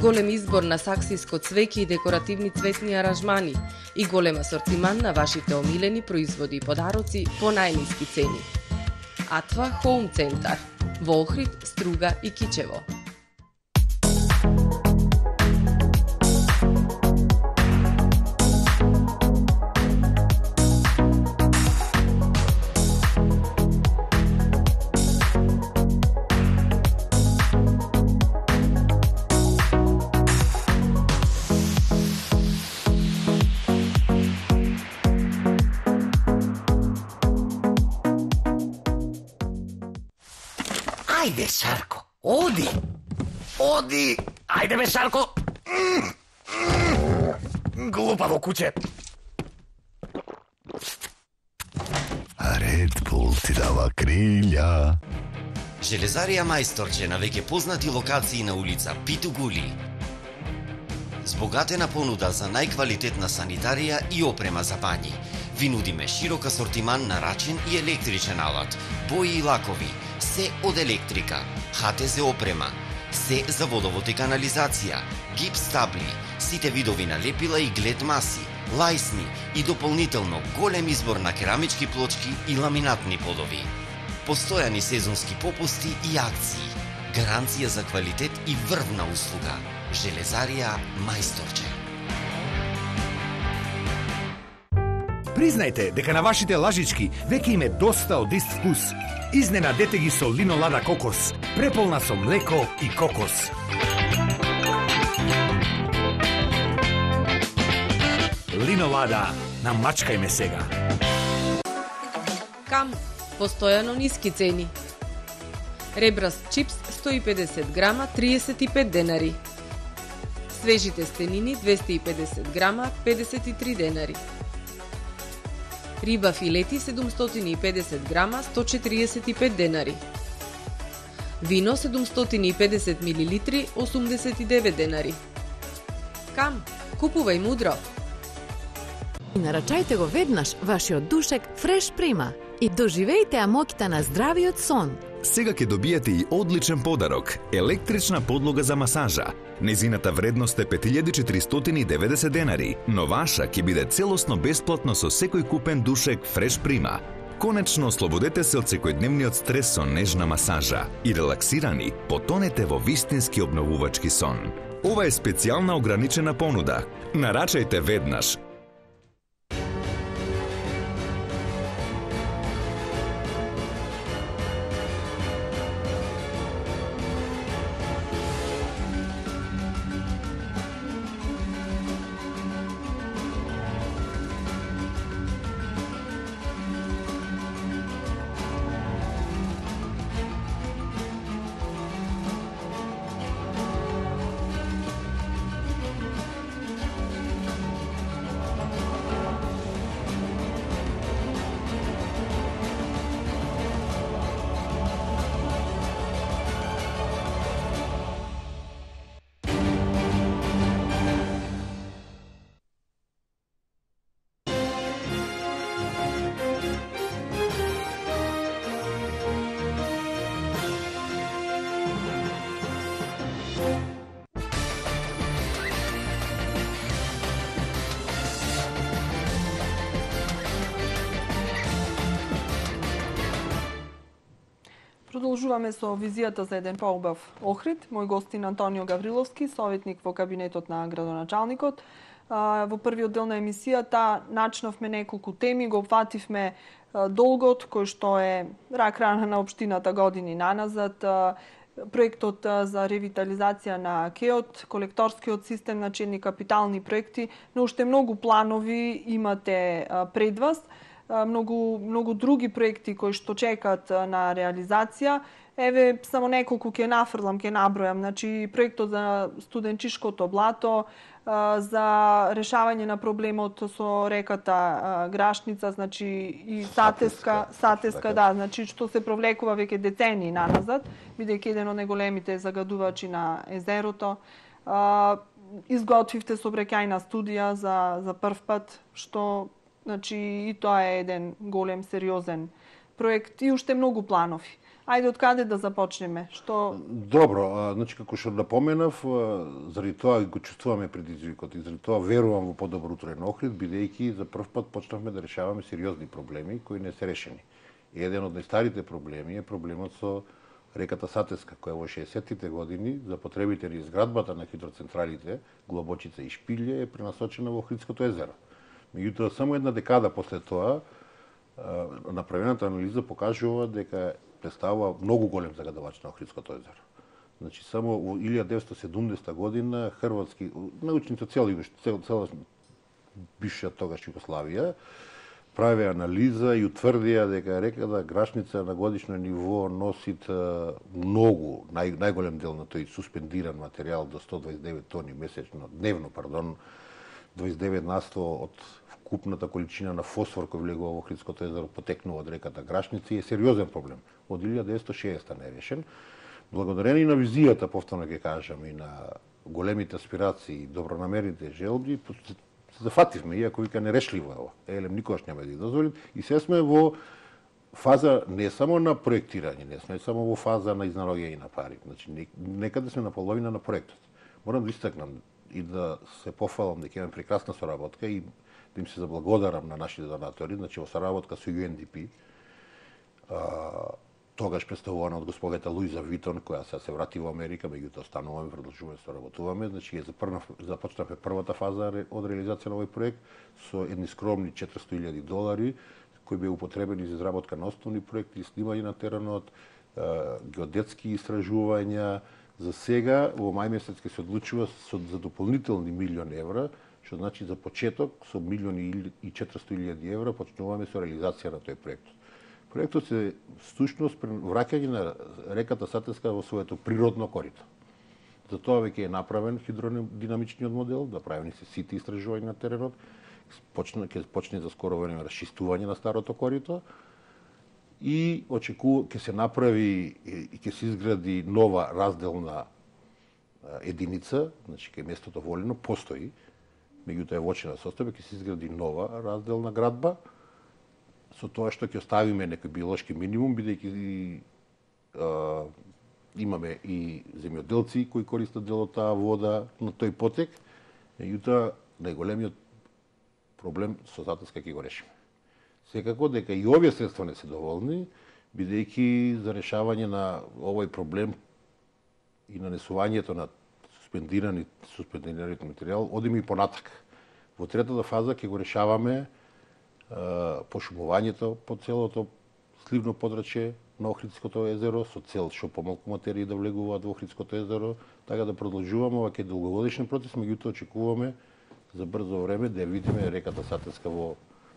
Голем избор на саксиско цвеќе и декоративни цветни аранжмани и голем асортиман на вашите омилени производи и подароци по најниски цени. Атва Хоум Центар во Охрид, Струга и Кичево. Ајде, Шарко, оди! Оди! Ајде бе, Шарко! Глупаво куче! Ред Бул ти дава крилја. Железарија Мајсторче на веќе познати локации на улица Питугули. Збогатена понуда за најквалитетна санитарија и опрема за бањи. Ви нудиме широк асортиман на рачен и електричен алат, бои и лакови, се од електрика, ХТЗ опрема, се за водовод и канализација, гипс табли, сите видови на лепила и глед маси, лајсни и дополнително голем избор на керамички плочки и ламинатни подови. Постојани сезонски попусти и акции. Гаранција за квалитет и врвна услуга. Железарија Мајсторче. Признајте дека на вашите лажички веќе им е доста од ист вкус. Изненадете ги со Линолада Кокос, преполна со млеко и кокос. Линолада, намачкај ме сега. Кам, постојано ниски цени. Ребраст чипс 150 грама 35 денари. Свежите стенини 250 грама 53 денари. Риба филети 750 грама 145 денари. Вино 750 милилитри 89 денари. Кам, купувај мудро. Нарачајте го веднаш вашиот душек Fresh Prima и доживејте амоките на здравиот сон. Сега ќе добиете и одличен подарок – електрична подлога за масажа. Незината вредност е 5490 денари, но ваша ќе биде целосно бесплатно со секој купен душек Fresh Prima. Конечно ослободете се од секојдневниот стрес со нежна масажа и релаксирани потонете во вистински обновувачки сон. Ова е специјална ограничена понуда. Нарачајте веднаш. Продолжуваме со визијата за еден поубав Охрид. Мој гостин Антонио Гавриловски, советник во кабинетот на градоначалникот. Во првиот дел на емисијата начнавме неколку теми, го опфативме долгот кој што е рак рана на општината години наназад, проектот за ревитализација на КЕОТ, колекторскиот систем, значи едни капитални проекти, но уште многу планови имате пред вас. Многу други проекти кои што чекаат на реализација. Еве само неколку ќе нафрлам, ќе набројам. Значи проектот за студенчишкото блато, за решавање на проблемот со реката Грашница, значи и Сатеска, да, значи што се провлекува веќе децении наназад, бидејќи еден од најголемите загадувачи на езерото. Изготвивте сообраќајна студија за прв пат, што значи и тоа е еден голем сериозен проект и уште многу планови. Ајде од каде да започнеме? Што Добро, значи како што напоменав, заради тоа го чувствуваме предизвикот и заради тоа верувам во подобро утре на Охрид, бидејќи за прв пат почнавме да решаваме сериозни проблеми кои не се решени. И еден од најстарите проблеми е проблемот со реката Сатеска, која во 60-тите години за потребите на изградбата на хидроцентралите Глобочица и Шпилје е пренасочена во Охридското езеро. Меѓутоа, само една декада после тоа, направената анализа покажува дека представува многу голем загадувач на Охридското езеро. Значи, само во 1970 година хрватски научници од цела бивша тогаш Југославија правеа анализа и утврдија дека реката Грашница на годишно ниво носит многу, најголем дел на тој суспендиран материјал до 129 тони месечно, дневно, 29% од вкупната количина на фосфор кој влегува во Охридското езеро потекнува од реката Грашница и е сериозен проблем. Од 1960 не е решен. Благодарение на визијата, повторно ќе кажам, и на големите аспирации, добронамерните желби, се зафативме, иако вика нерешливо е ова. Елем никогаш нема да ги дозволим. И се сме во фаза не само на проектирање, не сме само во фаза на изнароѓање на пари. Значи, некаде сме на половина на проектот. Морам да истакнам и да се пофалам дека имаме прекрасна соработка и да им се заблагодарам на нашите донатори, значи во соработка со UNDP, тогаш представувана од госпогата Луиза Витон, која сега се врати во Америка, меѓутоа остануваме, продолжуваме да соработуваме, значи започнавме првата фаза од реализација на овој проект со едни скромни $400,000 кои беа употребени за изработка на основни проекти, снимање на теренот, геодетски истражувања. За сега во мај месец ќе се одлучува за дополнителни €1.000.000, што значи за почеток со €1.400.000 почнуваме со реализација на тој проект. Проектот е всушност враќање на реката Сатеска во своето природно корито. За тоа веќе е направен хидродинамичниот модел, направени се сите истражувања на теренот, ќе почне за скоро време расчистување на старото корито и ќе се направи и ќе се изгради нова разделна единица, значи кај местото Волино постои меѓутоа е воочина состојба, ќе се изгради нова разделна градба, со тоа што ќе оставиме некој биолошки минимум, бидејќи имаме и земјоделци кои користат дел од таа вода на тој потек, меѓутоа најголемиот проблем со Затоска ќе го решиме. Секако дека и овие средства не се доволни, бидејќи за решавање на овој проблем и нанесувањето на суспендираниот материјал одиме и понатак. Во третата фаза ќе го решаваме пошумувањето по целото сливно подрачје на Охридското езеро со цел што помалку материи да влегуваат во Охридското езеро, така да продолжуваме ова ќе долгогодишен процес, меѓутоа очекуваме за брзо време да видиме реката Сатеска во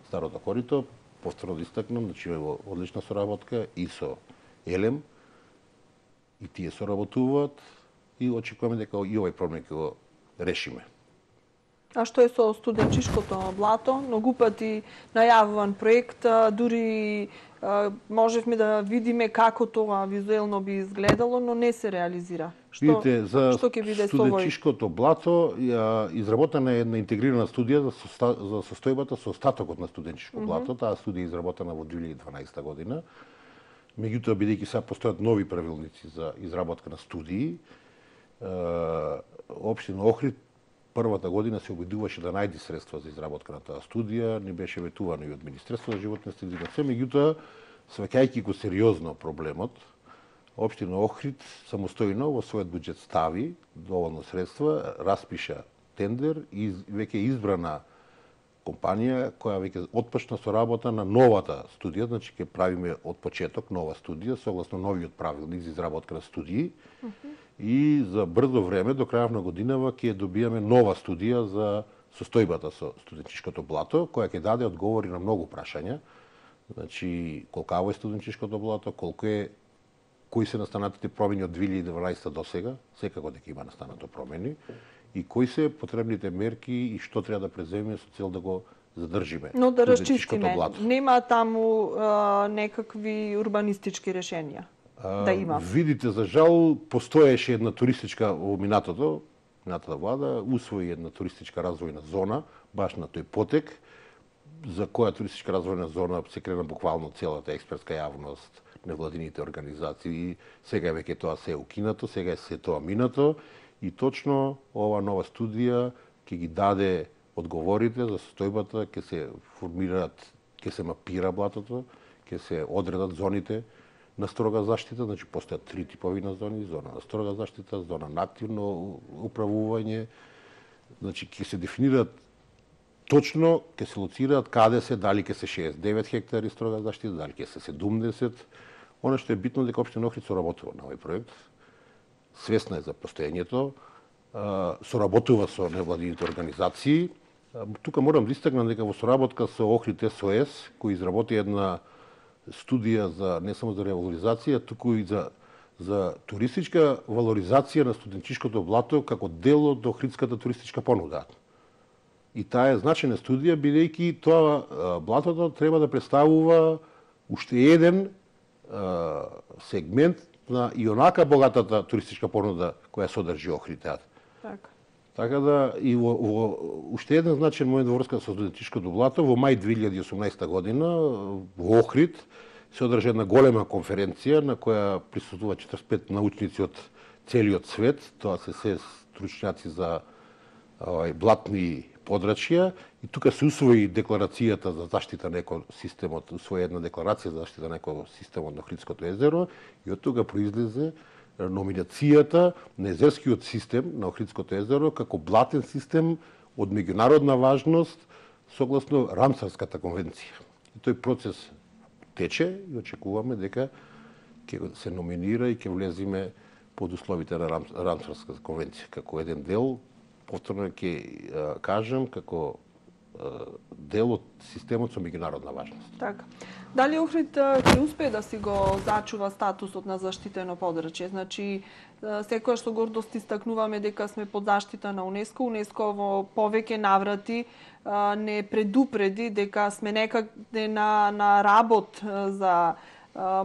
Старото корито. Повторно да истакнам, значи во одлична соработка и со Елем, и тие соработуваат и очекуваме дека и овој проблем ќе го решиме. А што е со студенчишкото блато? Многу пати најавуван проект, дури можевме да видиме како тоа визуелно би изгледало, но не се реализира. Видите, за биде студенчишкото блато изработена е една интегрирана студија за состојбата со остатокот на студенчишко блато. Таа студија е изработена во 2012 година. Меѓутоа, бидејќи сега постојат нови правилници за изработка на студии, општина Охрид првата година се обидуваше да најде средства за изработка на таа студија, не беше ветувано и од Министерството за животна средина. Меѓутоа, сваќајќи го сериозно проблемот, општина Охрид самостојно во својот буџет стави доволно средства, распиша тендер и веќе избрана компанија која веќе отпочна со работа на новата студија, значи ќе правиме од почеток нова студија согласно новиот правилник за изработка на студии. И за брзо време, до крајот на годинава, ќе добиеме нова студија за состојбата со студенчишкото блато, која ќе даде одговори на многу прашања. Значи, колкаво е студенчишкото блато, кои се настанатите промени од 2012 до сега, секако дека има настанато промени, и кои се потребните мерки и што треба да преземеме со цел да го задржиме. Но да расчистиме, нема таму некакви урбанистички решенија? Да има. Видите, за жал, постоеше една туристичка во минатата влада, усвои една туристичка развојна зона, баш на тој потек, за која туристичка развојна зона се крена буквално целата експертска јавност, невладините организации. Сега веќе тоа се е укинато, сега е се тоа минато и точно ова нова студија ќе ги даде одговорите за состојбата, ќе се формираат, ќе се мапира блатото, ќе се одредат зоните на строга заштита, значи постојат три типови на зони, зона на строга заштита, зона на активно управување, значи ќе се дефинираат точно, ќе се лоцираат каде се, дали ќе се 69 хектари строга заштита, дали ќе се 70. Оно што е битно дека општина Охрид соработува на овој проект, свесна е за постоењето, соработува со невладините организации. Тука морам да истакнам дека во соработка со Охрид СОС, кој изработи една студија за не само за ревалоризација, туку и за туристичка валоризација на студенчишкото блато како дел од Охридската туристичка понуда. И таа е значајна студија, бидејќи тоа блатото треба да представува уште еден сегмент на и онака богатата туристичка понуда која содржи Охрид. Така да и во уште еден значаен момент во врска со студенчишкото блато, во мај 2018 година во Охрид се одржа една голема конференција на која присуствува 45 научници од целиот свет, тоа се стручњаци за блатни подрачја, и тука се усвои декларацијата за заштита на екосистемот, усвои една декларација за заштита на екосистемот на Охридското езеро, и од тога произлезе номинацијата на езерскиот систем на Охридското езеро како блатен систем од меѓународна важност согласно Рамсарската конвенција. И тој процес тече и очекуваме дека ќе се номинира и ќе влезиме под условите на Рамсарската конвенција како еден дел, повторно ќе кажам, како дел од системот со меѓународна важност. Така. Дали Охрид ќе успее да си го зачува статусот на заштитено подрачје? Значи, секогаш со гордост истакнуваме дека сме под заштита на УНЕСКО. УНЕСКО во повеќе наврати не предупреди дека сме некаде на работ за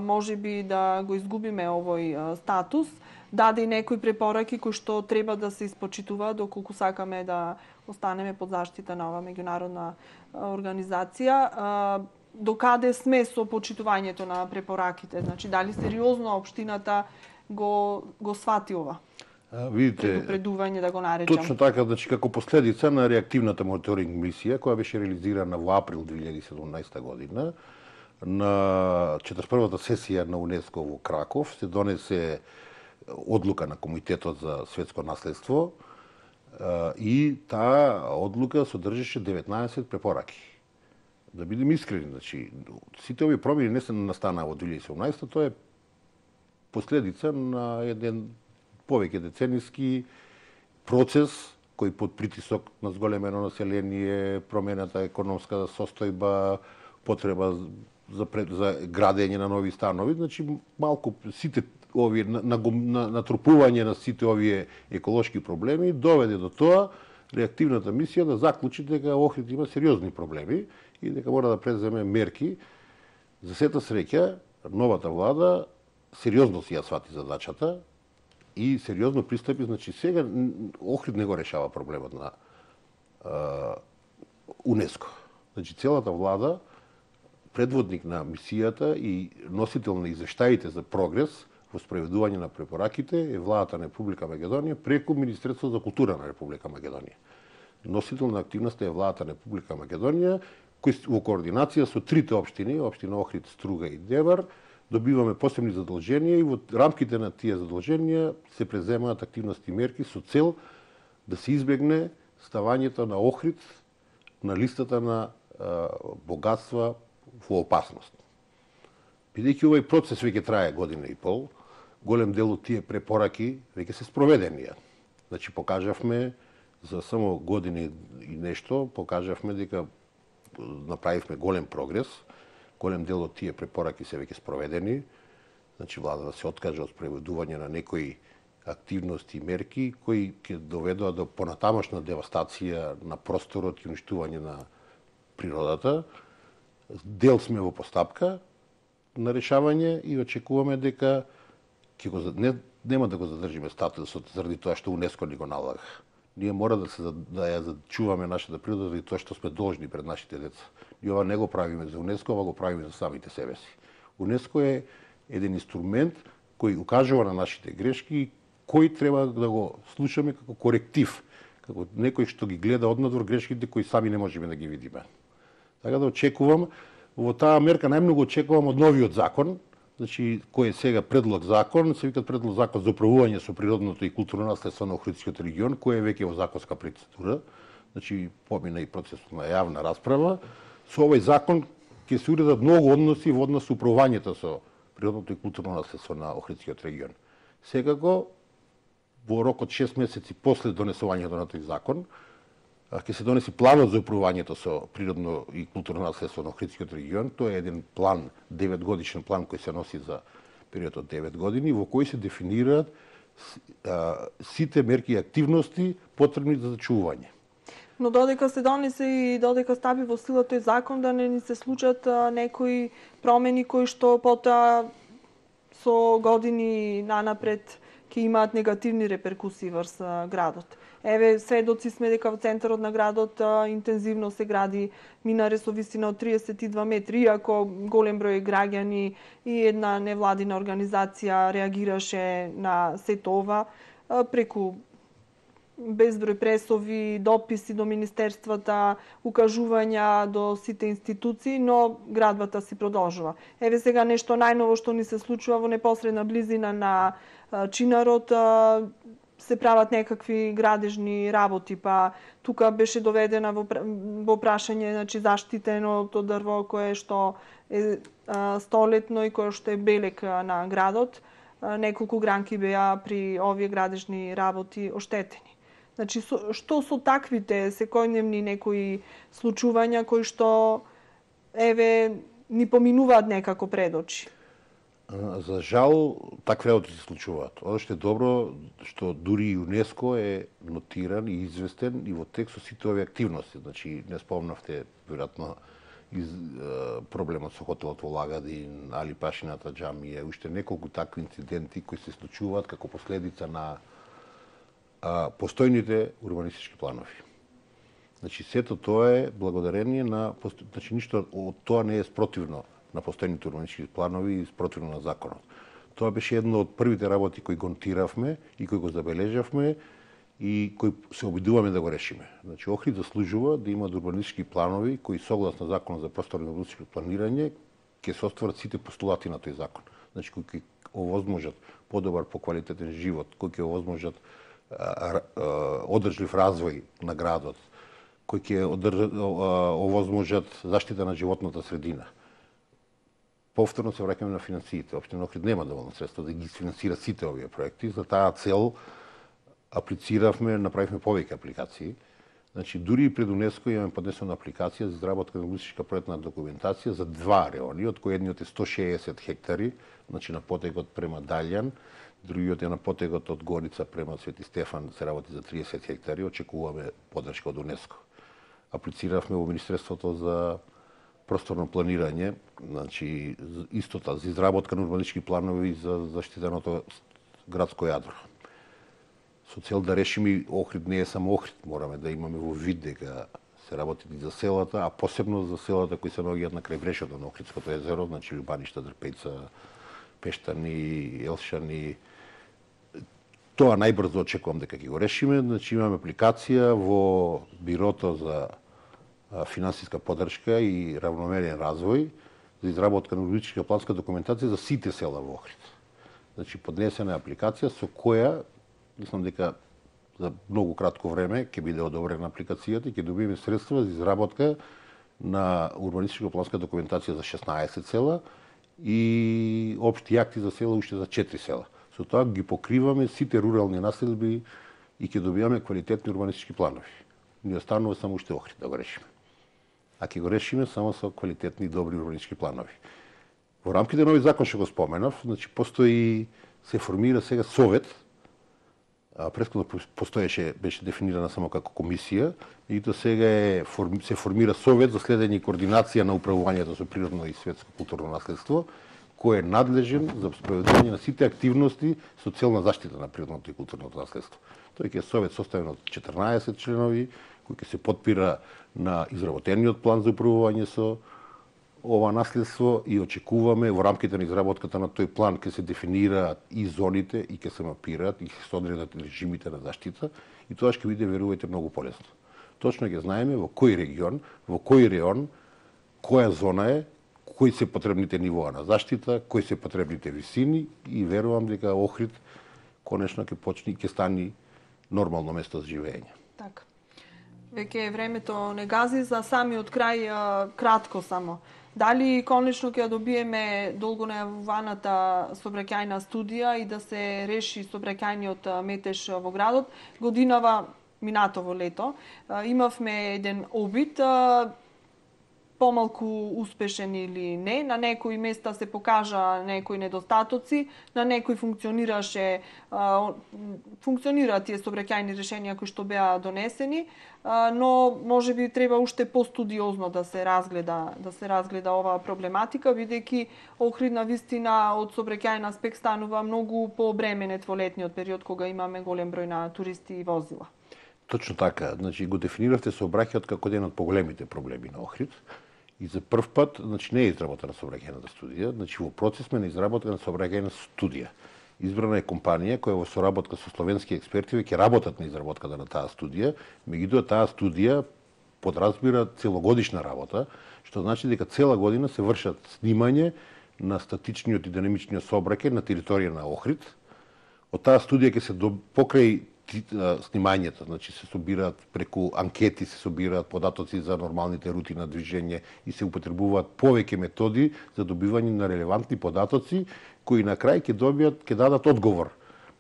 можеби да го изгубиме овој статус. Даде и некои препораки кои што треба да се испочитуваат доколку сакаме да останеме под заштита на ова меѓународна организација. До каде сме со почитувањето на препораките? Значи, дали сериозно општината го свати ова? Видите, предупредување да го наречам. Точно така, значи како последица на реактивната мониторинг мисија која беше реализирана во април 2017 година, на 41-та сесија на УНЕСКО во Краков се донесе одлука на Комитетот за светско наследство и таа одлука содржеше 19 препораки. Да бидем искрени, значи, сите овие промени не се настанаа во 2017, тоа е последица на еден повеќе децениски процес кој под притисок на зголемено население, промената економска состојба, потреба за градење на нови станови, значи малку сите овие натрупување на сите овие еколошки проблеми доведе до тоа реактивната мисија да заклучи дека Охрид има сериозни проблеми и дека мора да преземе мерки. За сета среќа, новата влада сериозно си ја свати задачата и сериозно пристапи, значи сега Охрид не го решава проблемот на УНЕСКО. Значи целата влада, предводник на мисијата и носител на извештаите за прогрес во спроведување на препораките е владата на Република Македонија преку Министерството за култура на Република Македонија. Носител на активноста е владата на Република Македонија, кој во координација со трите општини, општина Охрид, Струга и Девар, добиваме посебни задолженија и во рамките на тие задолженија се преземаат активности и мерки со цел да се избегне ставањето на Охрид на листата на богатства во опасност. Бидејќи овој процес веќе трае година и пол, голем дел од тие препораки веќе се спроведени. Значи покажавме за само година и нешто, покажавме дека направивме голем прогрес. Голем дел од тие препораки се веќе спроведени. Значи владата се откажа од спроведување на некои активности и мерки кои ќе доведоа до понатамошна девастација на просторот и уништување на природата. Дел сме во постапка на решавање и очекуваме дека нема да го задржиме статусот заради тоа што УНЕСКО ни го налага. Ние мора да ја зачуваме нашата природа заради тоа што сме должни пред нашите деца. И ова не го правиме за УНЕСКО, ова го правиме за самите себе си. УНЕСКО е еден инструмент кој укажува на нашите грешки, кој треба да го слушаме како коректив, како некој што ги гледа однадвор грешките кои сами не можеме да ги видиме. Така да очекувам, во таа мерка најмногу очекувам од новиот закон, значи кој е сега предлог закон, се викат предлог закон за управување со природното и културно наследство на Охридскиот регион, кој е веќе во законска процедура, значи помина и процесот на јавна расправа. Со овој закон ќе се уредат многу односи во однос со управувањето со природното и културно наследство на Охридскиот регион. Секако, во рок од 6 месеци после донесувањето на тој закон, ќе се донеси планот за управувањето со природно и културно наследство на Охридскиот регион. Тоа е еден план, 9-годишен план кој се носи за период од 9 години, во кој се дефинираат сите мерки и активности потребни за зачувување. Но додека се донесе и додека стапи во сила тој закон, да не ни се случат некои промени кои што потоа со години нанапред ќе имаат негативни реперкусии врз градот. Еве, сведоци сме дека во центарот на градот интензивно се гради минаре со висина од 32 метри, иако голем број граѓани и една невладина организација реагираше на сето ова преку безброј пресови, дописи до министерствата, укажувања до сите институции, но градбата си продолжува. Еве сега нешто најново што ни се случува во непосредна близина на Чинарот, се прават некакви градежни работи, па тука беше доведена во прашање, значи заштитеното дрво кое што е столетно и кое што е белек на градот. Неколку гранки беа при овие градежни работи оштетени. Значи, што со таквите секојдневни некои случувања кои што, еве, ни поминуваат некако пред очи? За жал, такви работи се случуваат. Оно што е добро, што дури и ЮНЕСКО е нотиран и известен и во текст со сите овие активности. Значи, не спомнавте, веројатно, проблемот со хотелот во Лагадин, Али Пашината џамија, уште неколку такви инциденти кои се случуваат како последица на постојните урбанистички планови. Значи сето тоа е благодарение на значи ништо од тоа не е спротивно на постојните урбанистички планови и спротивно на законот. Тоа беше едно од првите работи кои го нотиравме и кои го забележавме и кои се обидуваме да го решиме. Значи Охрид заслужува да има урбанистички планови кои согласно законот за просторно урбанистичко планирање ќе се остварат сите постулати на тој закон. Значи кои ќе овозможат подобар, поквалитетен живот, кои ќе овозможат одржлив развој на градот, кои ќе овозможат заштита на животната средина. Повторно се враќаме на финансиите. Општина Охрид нема доволно средства да ги финансира сите овие проекти. За таа цел аплициравме, направивме повеќе апликации. Значи, дури и пред УНЕСКО имаме поднесена апликација за изработка на урбанистичка проектна документација за два реони, од кои едниот е 160 хектари, значи на потегот према Далјан, другиот е на потегот од Горица према Свети Стефан, се работи за 30 хектари, очекуваме поддршка од УНЕСКО. Аплициравме во Министерството за просторно планирање, значи истото за изработка на урбанистички планови за заштитеното градско јадро. Со цел да решиме Охрид не е само Охрид, мораме да имаме во вид дека се работи и за селата, а посебно за селата кои се наоѓаат на крај врешето на Охридското езеро, значи Љубаништа, Дрпејца, Пештани, Елшани. Тоа најбрзо очекувам дека ќе го решиме. Значи имаме апликација во Бирото за финансиска поддршка и равномерен развој за изработка на урбанистичка планска документација за сите села во Охрид. Значи поднесена е апликација со која мислам дека за многу кратко време ќе биде одобрена апликацијата и ќе добиеме средства за изработка на урбанистичка планска документација за 16 села и општи акти за села уште за 4 села. Со тоа ги покриваме сите рурални населби и ќе добиваме квалитетни урбанистички планови. Ни останува само уште Охрид да го решиме. А ќе го решиме само со квалитетни и добри урбанистички планови. Во рамките на овој закон што го споменав, значи постои, се формира сега совет. Претходно беше дефинирана само како комисија, и тоа сега се формира совет за следење и координација на управувањето со природно и светско културно наследство, кој е надлежен за спроведување на сите активности со цел на заштита на природното и културното наследство. Тој ќе е совет составен од 14 членови, кој ќе се потпира на изработениот план за управување со ова наследство и очекуваме во рамките на изработката на тој план ќе се дефинираат и зоните и ќе се мапираат и ќе се одредат режимите на заштита и тоа ќе биде, верувајте, многу полесно. Точно ќе знаеме во кој регион, во кој реон, која зона е, кои се потребните нивоа на заштита, кои се потребните висини и верувам дека Охрид конечно ќе почне и ќе стане нормално место за живење. Така. Веќе времето не гази, за самиот крај кратко само. Дали конечно ќе добиеме долго најавуваната сообраќајна студија и да се реши сообраќајниот метеж во градот? Годинава, минатово лето, имавме еден обид, помалку успешен или не. На некои места се покажа некои недостатоци, на некои функционираат тие сообраќајни решенија кои што беа донесени, но може би треба уште постудиозно да се разгледа оваа проблематика, бидејќи Охрид на вистина од сообраќајен аспект станува многу пообременет во летниот период кога имаме голем број на туристи и возила. Точно така, значи го дефиниравте сообраќајот како еден од поголемите проблеми на Охрид. И за прв пат, значи не е изработена сообраќајната студија, значи во процес сме на изработка на сообраќајна студија. Избрана е компанија која во соработка со словенски експерти ќе работат на изработката на таа студија, меѓутоа таа студија подразбира целогодишна работа, што значи дека цела година се вршат снимање на статичниот и динамичниот сообраќај на територија на Охрид. Од таа студија ќе се покрај снимањето, значи се собираат преку анкети, се собираат податоци за нормалните рути на движење и се употребуваат повеќе методи за добивање на релевантни податоци кои на крај ќе дадат одговор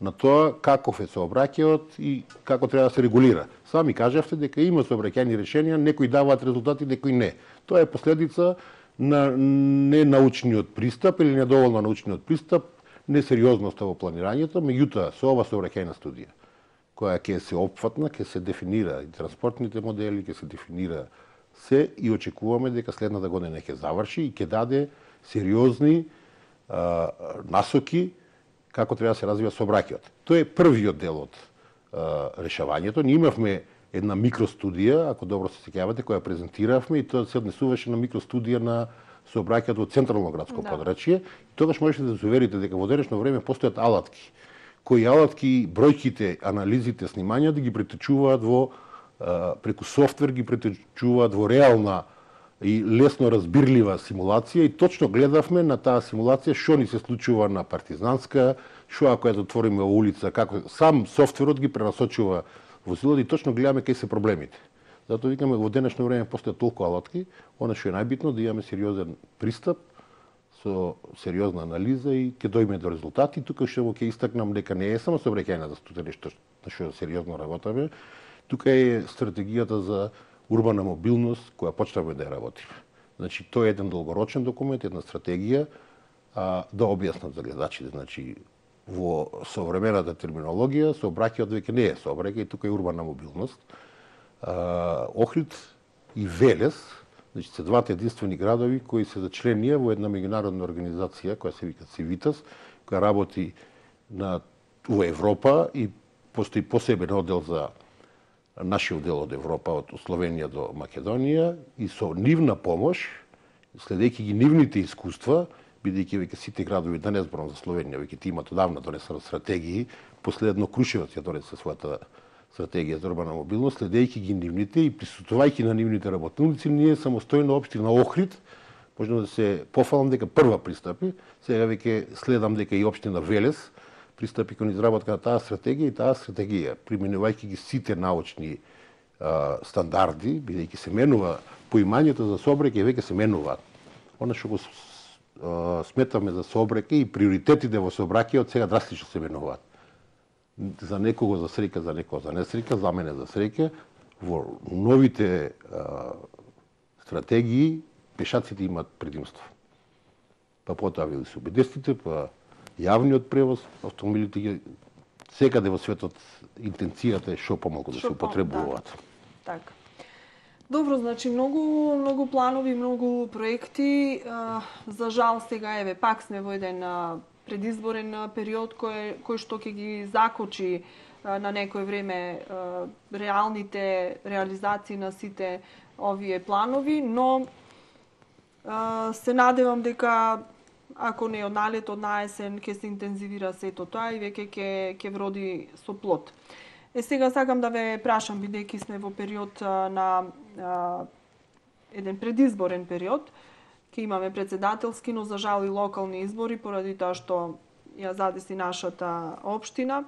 на тоа каков е сообраќајот и како треба да се регулира. Сами кажавте дека има сообраќајни решенија, некои даваат резултати, некои не. Тоа е последица на ненаучниот пристап или недоволно научниот пристап, несериозноста во планирањето, меѓутоа со ова сообраќајна студија која ќе се опфатна, ќе се дефинира и транспортните модели, ќе се дефинира се и очекуваме дека следната година ќе заврши и ќе даде сериозни насоки како треба да се развива сообраќајот. Тоа е првиот дел од решавањето. Ние имавме една микростудија, ако добро се сеќавате, која презентиравме, и тоа се однесуваше на микростудија на сообраќајот во централно градско подрачје. Тогаш можете да се уверите дека во денешно време постојат алатки, кои алатки, бројките, анализите, снимањата ги претечуваат во преку софтвер, ги претечуваат во реална и лесно разбирлива симулација, и точно гледавме на таа симулација што ни се случува на Партизанска, што ако ја затвориме во улица, како сам софтверот ги пренасочува возилата, и точно гледаме кај се проблемите. Затоа викаме, во денешно време постојат толку алатки, она што е најбитно да имаме сериозен пристап со сериозна анализа и ќе дојме до резултати. Тука што ќе истакнам дека не е само сообраќајна застудена што на што сериозно работаме, тука е стратегијата за урбана мобилност која почнавме да ја работиме. Значи тоа е еден долгорочен документ, една стратегија, да објаснат за гледачите, значи во современата терминологија сообраќајот веќе не е сообраќај, тука е урбана мобилност. Охрид и Велес, значи се двата единствени градови кои се зачленија во една меѓународна организација која се вика Цивитас, која работи во Европа и постои посебен оддел за нашиот дел од Европа, од Словенија до Македонија, и со нивна помош, следејќи ги нивните искуства, бидејќи веќе сите градови, да не зборам за Словенија, веќе ти имат одавна донесено стратегии, последно Крушевец ја донесе својата стратегија за урбана мобилност, следејќи ги нивните и присуствувајќи на нивните работници, ние самостојно општина Охрид, можам да се пофалам дека прва пристапи, сега веќе следам дека и општина Велес пристапи кон изработка на таа стратегија, и таа стратегија, применувајќи ги сите научни стандарди, бидејќи се менува поимањето за сообраќај, веќе се менуваат. Она што го сметаме за сообраќај и приоритетите во сообраќајот сега драстично се менуваат. За некого за среќа, за некого за несреќа, за мене за среќа. Во новите стратегии пешаците имаат предимство. Па потоа велосипедистите, па јавниот превоз, автомобилите ги секаде во светот интенцијата е што помалку да се употребуваат. Така. Добро, значи многу планови, многу проекти. За жал сега еве пак сме во еден предизборен период кој што ќе ги закочи на некој време реалните реализации на сите овие планови, но се надевам дека ако не од налет, од наесен ќе се интензивира сето тоа и веќе ќе вроди со плод. Сега сакам да ве прашам, бидејќи сме во период на еден предизборен период, ќе имаме председателски, но за жал и локални избори, поради тоа што ја задеси нашата општина,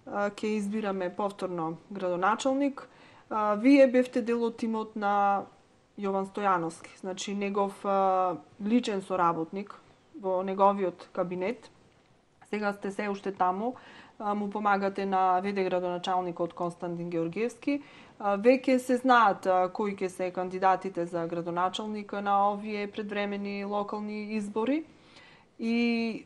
ќе избираме повторно градоначалник. Вие бевте дел од тимот на Јован Стојановски, значи негов личен соработник во неговиот кабинет. Сега сте се уште таму, му помагате на ВД градоначалникот Константин Георгиевски. Веќе се знаат кои ќе се кандидатите за градоначалник на овие предвремени локални избори и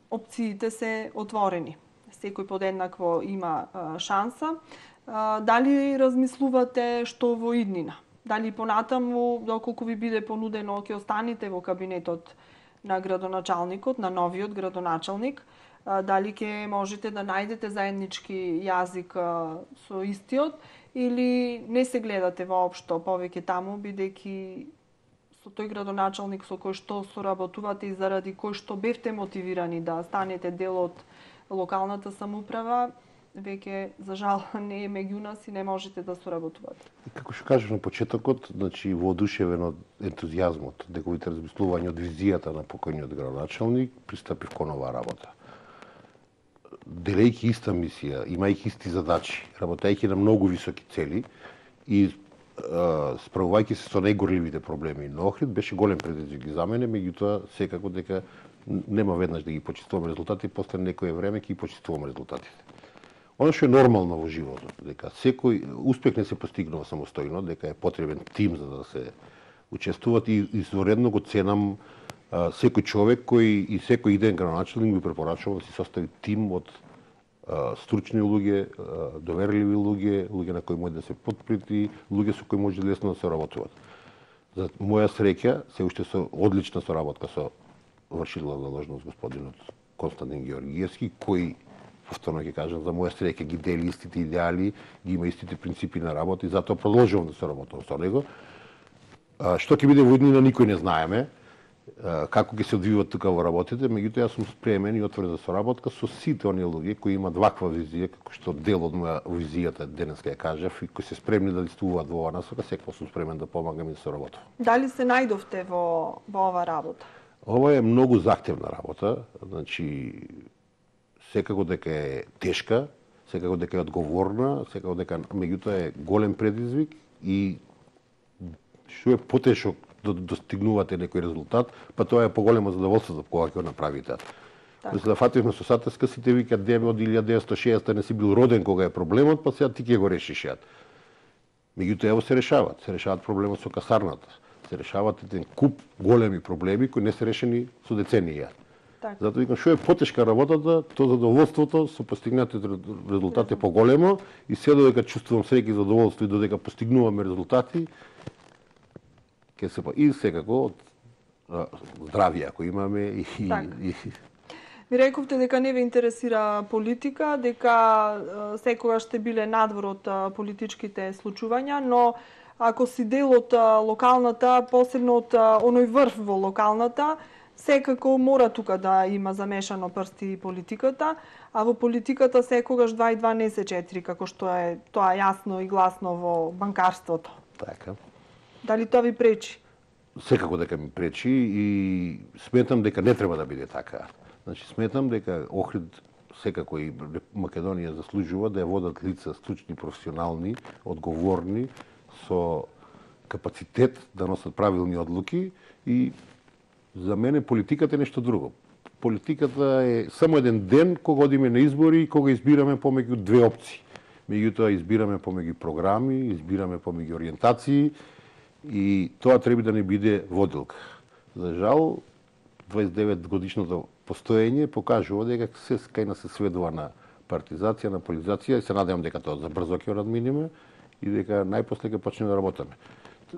опциите се отворени. Секој подеднакво има шанса. Дали размислувате што во иднина? Дали понатаму, доколку ви биде понудено, ќе останете во кабинетот на градоначалникот, на новиот градоначалник? Дали ќе можете да најдете заеднички јазик со истиот, или не се гледате воопшто повеќе таму, бидејќи со тој градоначалник со кој што соработувате и заради кој што бевте мотивирани да станете дел од локалната самоуправа, веќе за жал не е меѓу нас и не можете да соработувате. Како што кажав на почетокот, значи воодушевен од ентузијазмот, неговите размислувања од визијата на покојниот градоначалник, пристапив кон оваа работа. Делејќи иста мисија, имајќи исти задачи, работејќи на многу високи цели и справувајќи се со најгорливите проблеми на Охрид, беше голем предизвик за мене, меѓутоа секако дека нема веднаш да ги почитуваме резултати, после некое време ќе ги почитуваме резултатите. Оно што е нормално во животот, дека секој успех не се постигнува самостојно, дека е потребен тим за да се учествуват, и изворедно го ценам секој човек кој и секој идеен градоначалник ми препорачува да си состави тим од стручни луѓе, доверливи луѓе на кои може да се подпрети, луѓе со кои може лесно да се работуваат. За моја среќа, се уште со одлична соработка со вршителот на длъжност господинот Константин Георгиевски, кој повторно ќе кажам, за моја среќа ги дели истите идеали, ги има истите принципи на работа и затоа продолжувам да се работам со него. Што ќе биде во иднина никој не знаеме, како ќе се одвиват тука во работите, меѓутоа јас сум спремен и отворен за соработка со сите оние луѓе кои имаат ваква визија, како што дел од моја визијата денеска ја кажав, и кои се спремни да действуваат во оваа насока, секогаш сум спремен да помагам и да соработам. Дали се најдовте во оваа работа? Ова е многу захтевна работа, значи секако дека е тешка, секако дека е одговорна, секако дека меѓутоа е голем предизвик и што е потешок да достигнувате некој резултат, па тоа е поголемо задоволство за кога ќе го направите. Да се фативме со сатеска, сите викаат деве од 1960 не си бил роден кога е проблемот, па сега ти ќе го решиш ја. Меѓутоа ево се решават проблемот со касарната, се решават еден куп големи проблеми кои не се решени со деценија. Затоа викам што е потешка работата, тоа задоволството со постигнатите резултати е поголемо и се додека чувствувам среќа и задоволство и додека постигнуваме резултати, ќе се и секако здравје ако имаме и Ви рековте дека не ве интересира политика, дека секогаш сте биле надвор од политичките случувања, но ако си дел од локалната, посебно од оној врв во локалната, секако мора тука да има замешано прсти и политиката, а во политиката секогаш 2 и 2 не се 4, како што е тоа јасно и гласно во банкарството. Така. Дали тоа ви пречи? Секако дека ми пречи и сметам дека не треба да биде така. Значи сметам дека Охрид секако и Македонија заслужува да ја водат лица стручни, професионални, одговорни, со капацитет да носат правилни одлуки и за мене политиката е нешто друго. Политиката е само еден ден кога одиме на избори и кога избираме помеѓу две опции. Меѓутоа избираме помеѓу програми, избираме помеѓу ориентации и тоа треба да не биде водилка. За жал, 29 годишното постоење покажува дека се кај нас се сведува на партизација, на политизација и се надевам дека тоа за брзо ќе надминеме и дека најпосле ќе почнеме да работиме.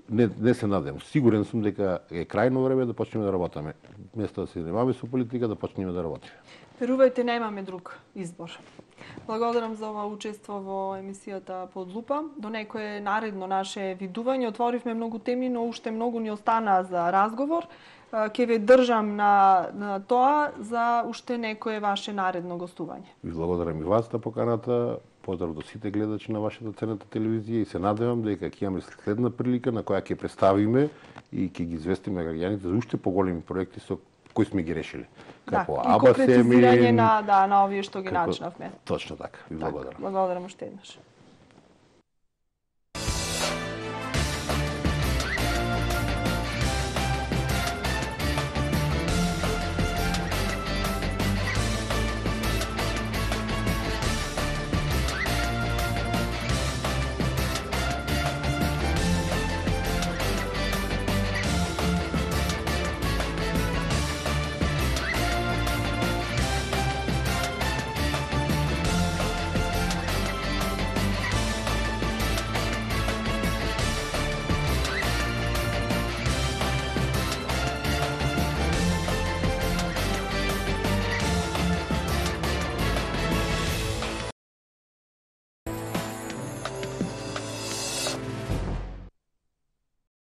Не се надевам, сигурен сум дека е крајно време да почнеме да работиме. Место да се занимаваме со политика, да почнеме да работиме. Верувајте, немаме друг избор. Благодарам за ова учество во емисијата Под лупа. До некое наредно наше видување отворивме многу теми, но уште многу ни останаа за разговор. Ќе ве држам на тоа за уште некое ваше наредно гостување. Ви благодарам и вас на поканата. Поздрав до сите гледачи на вашата ценета телевизија и се надевам дека ќе имаме следна прилика на која ќе представиме и ќе ги известиме граѓаните за уште поголеми проекти со кои сме ги решили. Како и конкретизирање на овие што ги начнавме. Точно така. Ви благодарам. Благодарам уште еднаш.